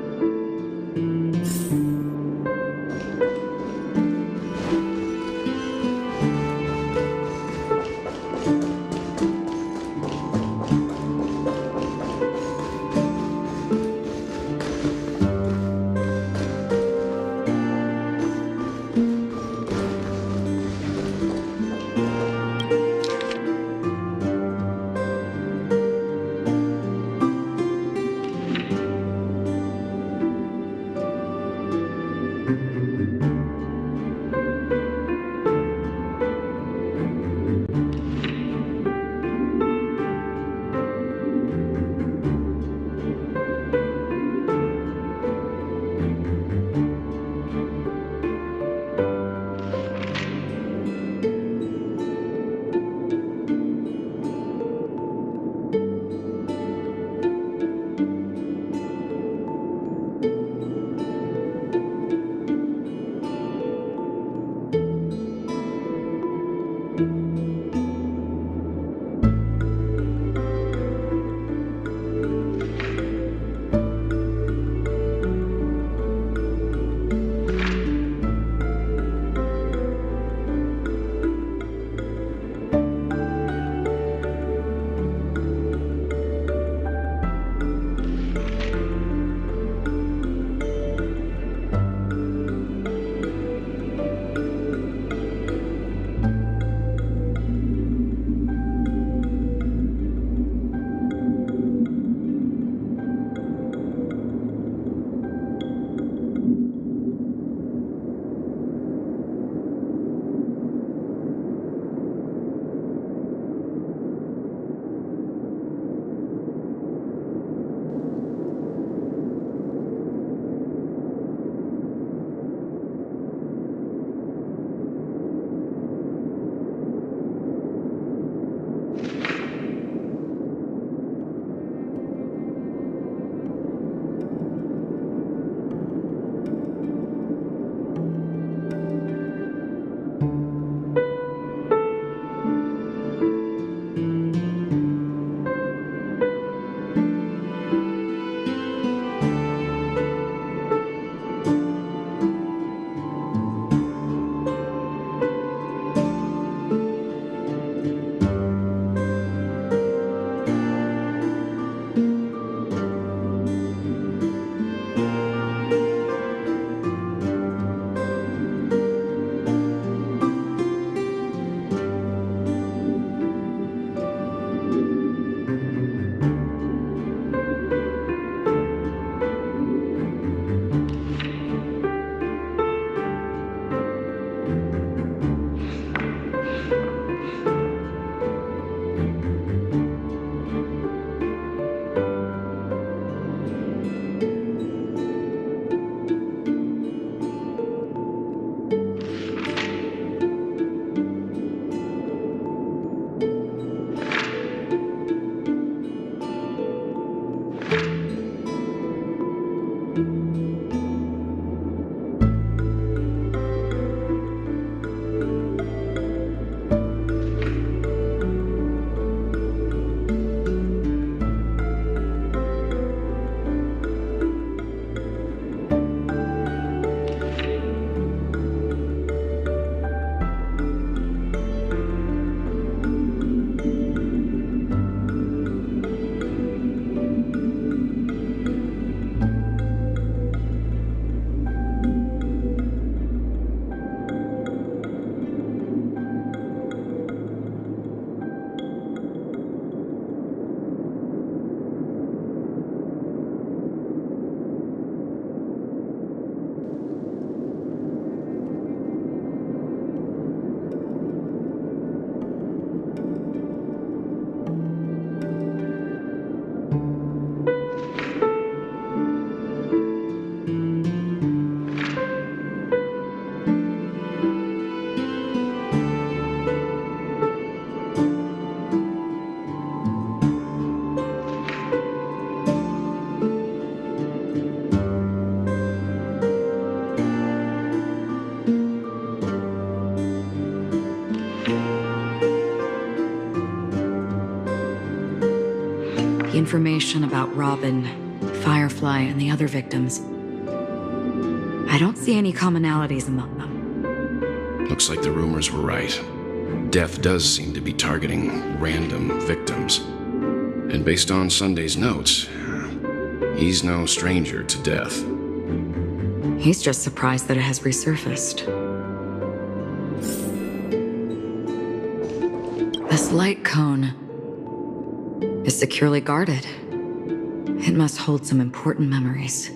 information about Robin, Firefly, and the other victims. I don't see any commonalities among them. Looks like the rumors were right. Death does seem to be targeting random victims. And based on Sunday's notes, he's no stranger to death. He's just surprised that it has resurfaced. This light cone is securely guarded. It must hold some important memories.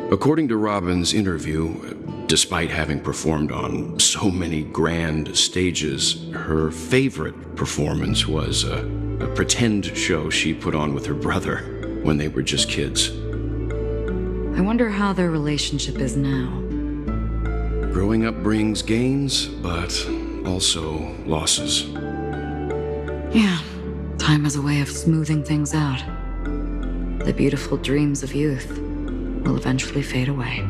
According to Robin's interview, despite having performed on so many grand stages, her favorite performance was a pretend show she put on with her brother when they were just kids. I wonder how their relationship is now. Growing up brings gains, but also losses. Yeah, time has a way of smoothing things out. The beautiful dreams of youth will eventually fade away.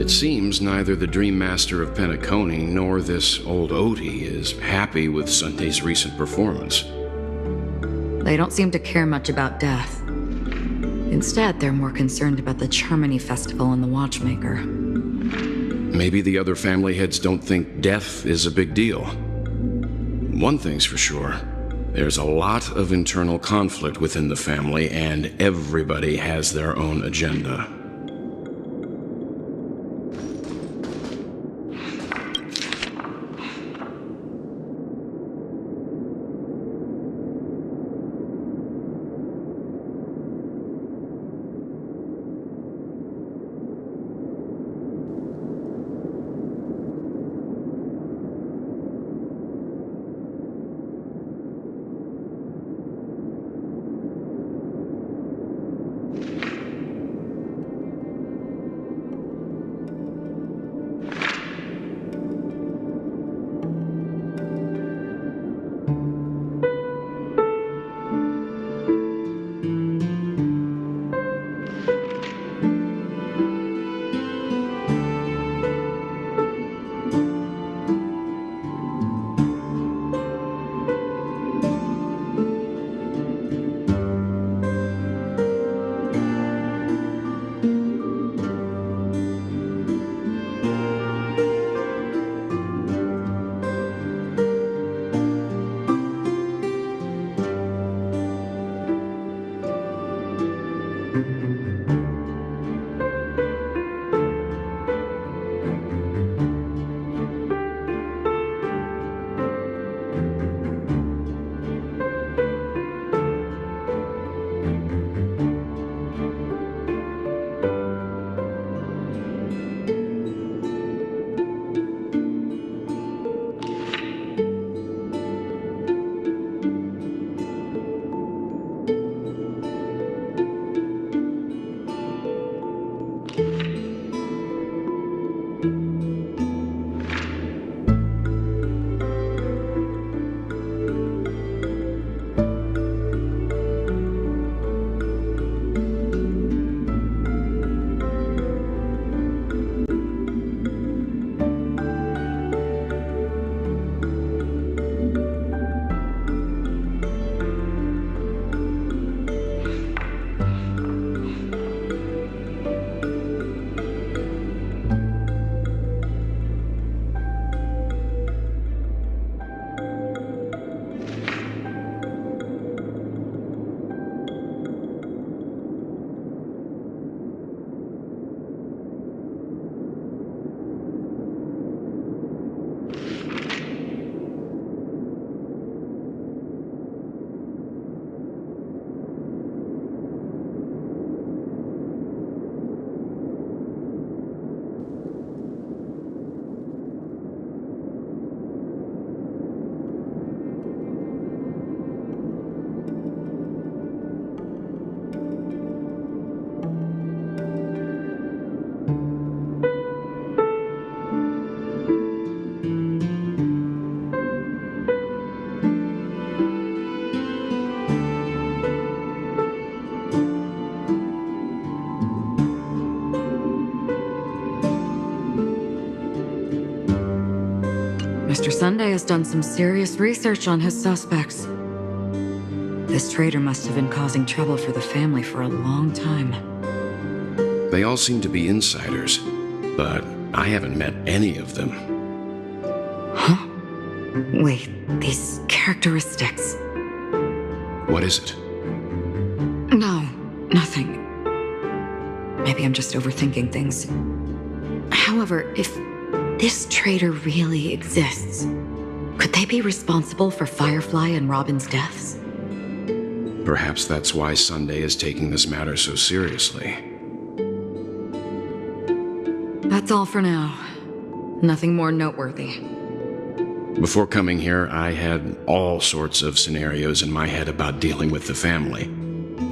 It seems neither the Dream Master of Penacony nor this old Odie is happy with Sunday's recent performance. They don't seem to care much about death. Instead, they're more concerned about the Charmony Festival and the Watchmaker. Maybe the other family heads don't think death is a big deal. One thing's for sure. There's a lot of internal conflict within the family, and everybody has their own agenda. Sunday has done some serious research on his suspects. This traitor must have been causing trouble for the family for a long time. They all seem to be insiders, but I haven't met any of them. Huh? Wait, these characteristics. What is it? No, nothing. Maybe I'm just overthinking things. However, if this traitor really exists, could they be responsible for Firefly and Robin's deaths? Perhaps that's why Sunday is taking this matter so seriously. That's all for now. Nothing more noteworthy. Before coming here, I had all sorts of scenarios in my head about dealing with the family.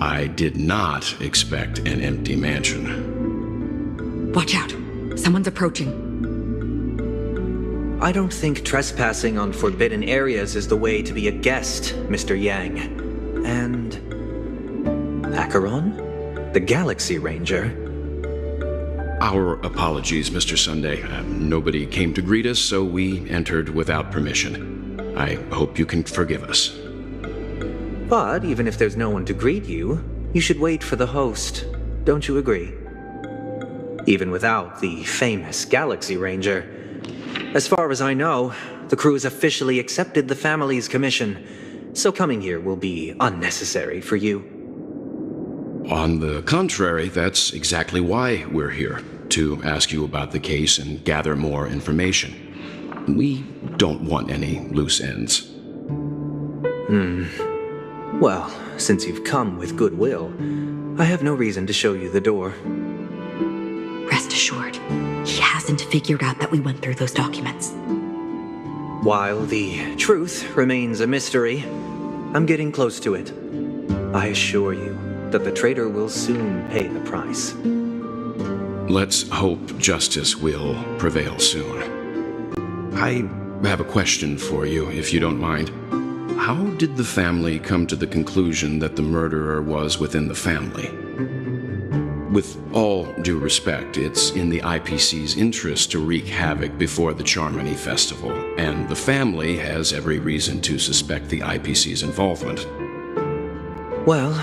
I did not expect an empty mansion. Watch out! Someone's approaching. I don't think trespassing on forbidden areas is the way to be a guest, Mr. Yang. And... Acheron? The Galaxy Ranger? Our apologies, Mr. Sunday. Nobody came to greet us, so we entered without permission. I hope you can forgive us. But even if there's no one to greet you, you should wait for the host. Don't you agree? Even without the famous Galaxy Ranger. As far as I know, the crew has officially accepted the family's commission, so coming here will be unnecessary for you. On the contrary, that's exactly why we're here, to ask you about the case and gather more information. We don't want any loose ends. Well, since you've come with goodwill, I have no reason to show you the door. Rest assured, he hasn't figured out that we went through those documents. While the truth remains a mystery, I'm getting close to it. I assure you that the traitor will soon pay the price. Let's hope justice will prevail soon. I have a question for you, if you don't mind. How did the family come to the conclusion that the murderer was within the family? With all due respect, it's in the IPC's interest to wreak havoc before the Charmony Festival, and the family has every reason to suspect the IPC's involvement. Well,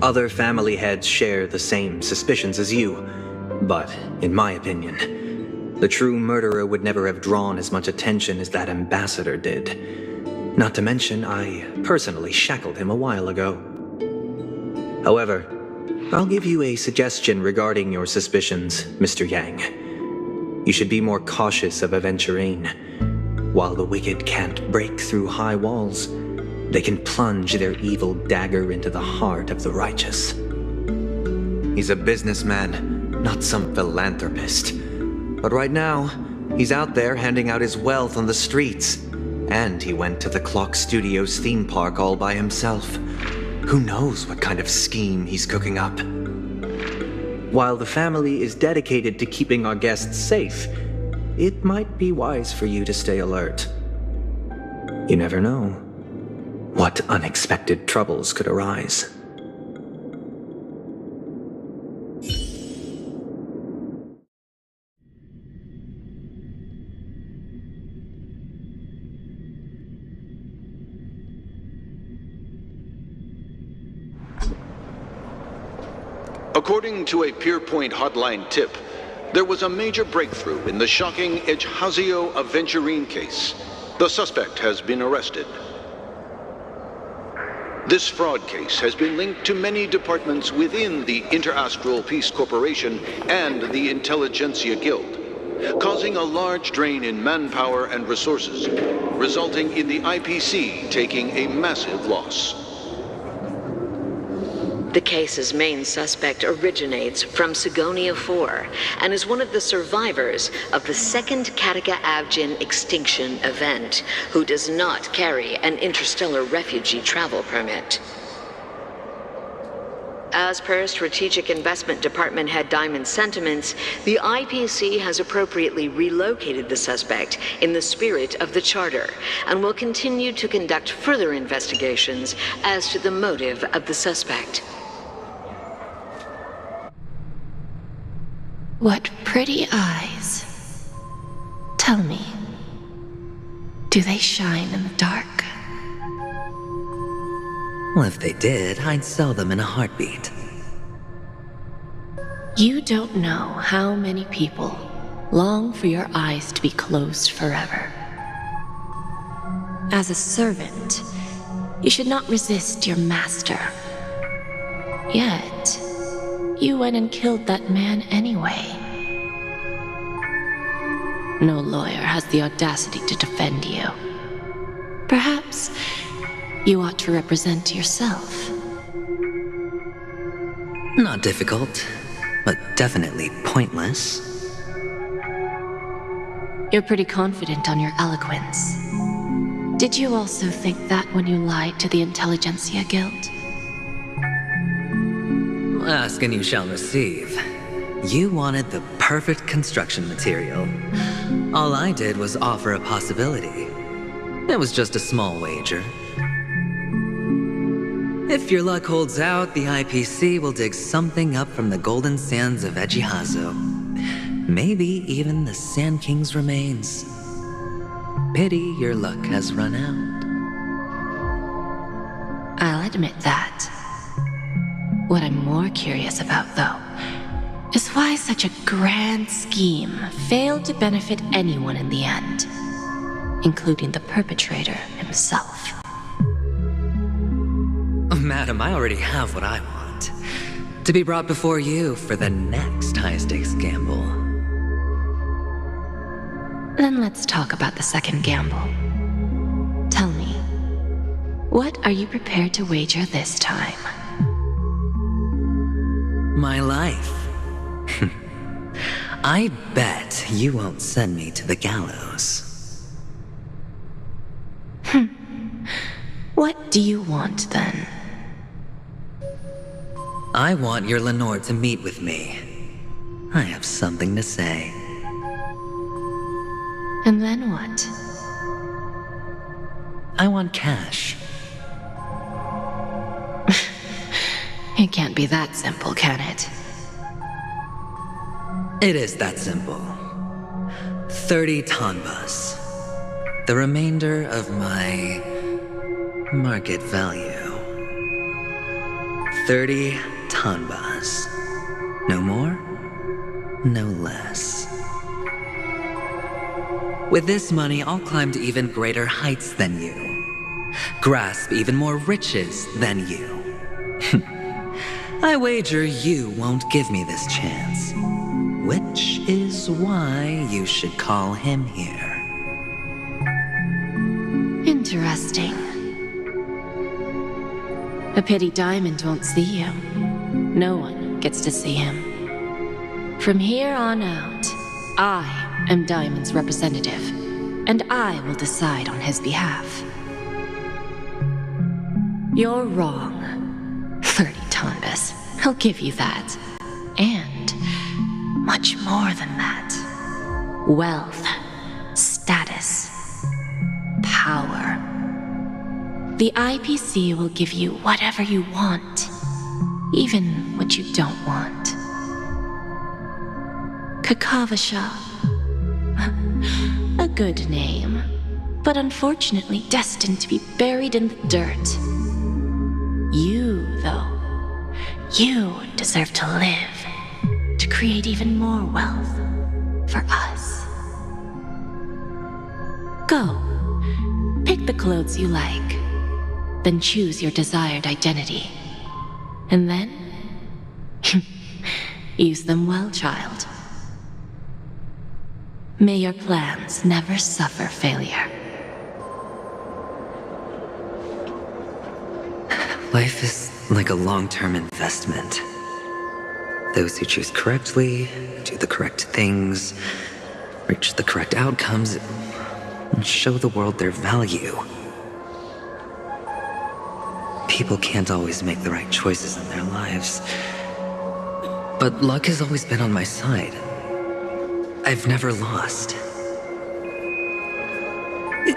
other family heads share the same suspicions as you, but in my opinion, the true murderer would never have drawn as much attention as that ambassador did. Not to mention, I personally shackled him a while ago. However, I'll give you a suggestion regarding your suspicions, Mr. Yang. You should be more cautious of Aventurine. While the wicked can't break through high walls, they can plunge their evil dagger into the heart of the righteous. He's a businessman, not some philanthropist. But right now, he's out there handing out his wealth on the streets. And he went to the Clock Studios theme park all by himself. Who knows what kind of scheme he's cooking up? While the family is dedicated to keeping our guests safe, it might be wise for you to stay alert. You never know what unexpected troubles could arise. According to a Pierpoint hotline tip, there was a major breakthrough in the shocking Ejhazio Aventurine case. The suspect has been arrested. This fraud case has been linked to many departments within the Interastral Peace Corporation and the Intelligentsia Guild, causing a large drain in manpower and resources, resulting in the IPC taking a massive loss. The case's main suspect originates from Sigonia 4 and is one of the survivors of the second Kataka-Avgin extinction event, who does not carry an interstellar refugee travel permit. As per Strategic Investment Department Head Diamond's sentiments, the IPC has appropriately relocated the suspect in the spirit of the Charter and will continue to conduct further investigations as to the motive of the suspect. What pretty eyes. Tell me, do Do they shine in the dark? Well, if they did, I'd sell them in a heartbeat. You don't know how many people long for your eyes to be closed forever. As a servant, you should not resist your master. Yet, you went and killed that man anyway. No lawyer has the audacity to defend you. Perhaps you ought to represent yourself. Not difficult, but definitely pointless. You're pretty confident on your eloquence. Did you also think that when you lied to the Intelligentsia Guild? Ask and you shall receive. You wanted the perfect construction material. All I did was offer a possibility. It was just a small wager. If your luck holds out, the IPC will dig something up from the golden sands of Ejihazo. Maybe even the Sand King's remains. Pity your luck has run out. I'll admit that. What I'm more curious about, though, is why such a grand scheme failed to benefit anyone in the end, including the perpetrator himself. Madam, I already have what I want. To be brought before you for the next high-stakes gamble. Then let's talk about the second gamble. Tell me, what are you prepared to wager this time? My life. I bet you won't send me to the gallows. What do you want, then? I want your Lenore to meet with me. I have something to say. And then what? I want cash. It can't be that simple, can it? It is that simple. 30 tanbas. The remainder of my market value. 30 tanbas. No more, no less. With this money, I'll climb to even greater heights than you. Grasp even more riches than you. I wager you won't give me this chance. Which is why you should call him here. Interesting. A pity Diamond won't see you. No one gets to see him. From here on out, I am Diamond's representative, and I will decide on his behalf. You're wrong. 30 tanbas. I'll give you that. And much more than that. Wealth, status, power. The IPC will give you whatever you want, even what you don't want. Kakavasha. A good name, but unfortunately destined to be buried in the dirt. You, though, you deserve to live, to create even more wealth for us. Go, pick the clothes you like, then choose your desired identity. And then, use them well, child. May your plans never suffer failure. Life is like a long-term investment. Those who choose correctly, do the correct things, reach the correct outcomes, and show the world their value. People can't always make the right choices in their lives. But luck has always been on my side. I've never lost.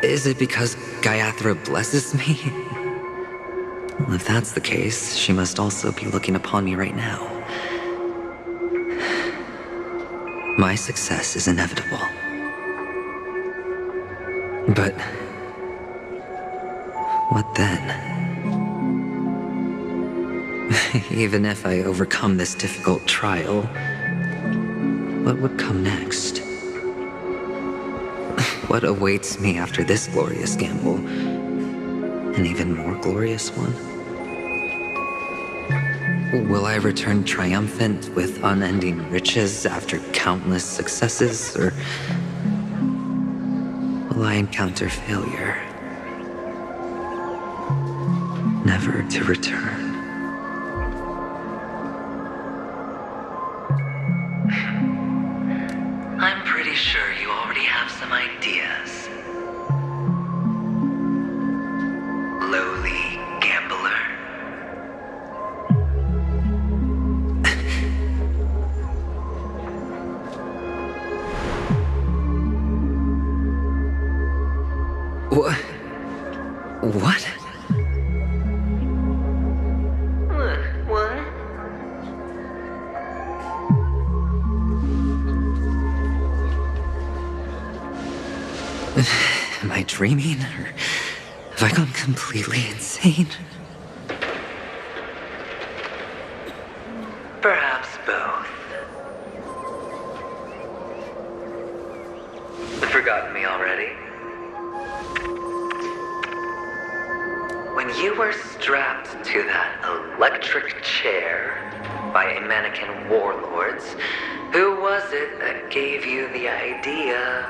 Is it because Gayathra blesses me? Well, if that's the case, she must also be looking upon me right now. My success is inevitable. But What then? Even if I overcome this difficult trial, what would come next? What awaits me after this glorious gamble? An even more glorious one? Will I return triumphant with unending riches after countless successes, or will I encounter failure, never to return? I'm pretty sure you already have some ideas. Lowly gambler. What? What? What? Am I dreaming, or have I gone completely insane? Perhaps both. Forgotten me already? When you were strapped to that electric chair by a mannequin warlords, who was it that gave you the idea?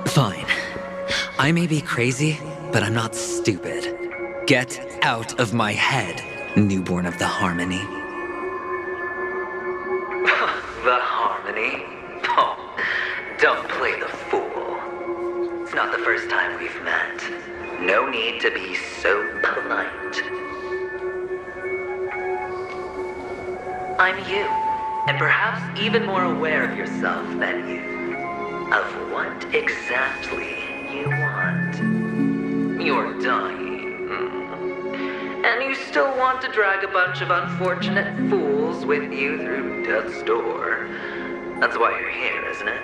Fine. I may be crazy, but I'm not stupid. Get out of my head, newborn of the Harmony. The Harmony? Oh, don't play the fool. It's not the first time we've met. No need to be so polite. I'm you, and perhaps even more aware of yourself than you. Of what exactly you want. You're dying. And you still want to drag a bunch of unfortunate fools with you through death's door. That's why you're here, isn't it?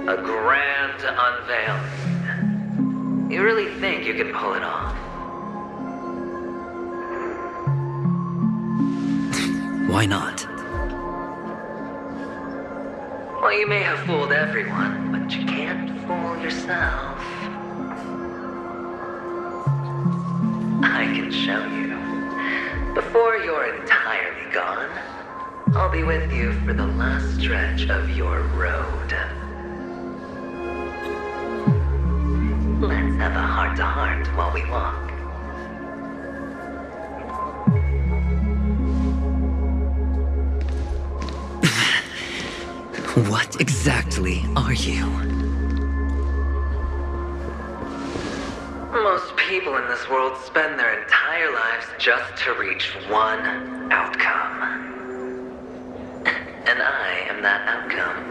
A grand unveiling. You really think you can pull it off? Why not? Well, you may have fooled everyone, but you can't fool yourself. I can show you. Before you're entirely gone, I'll be with you for the last stretch of your road. Let's have a heart-to-heart while we walk. What exactly are you? Most people in this world spend their entire lives just to reach one outcome. And I am that outcome.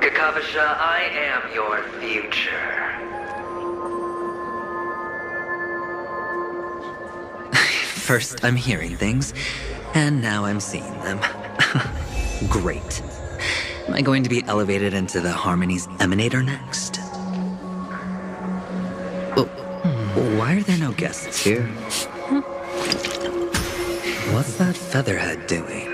Kakavasha, I am your future. First, I'm hearing things, and now I'm seeing them. Great. Am I going to be elevated into the Harmony's Emanator next? Oh, why are there no guests here? What's that featherhead doing?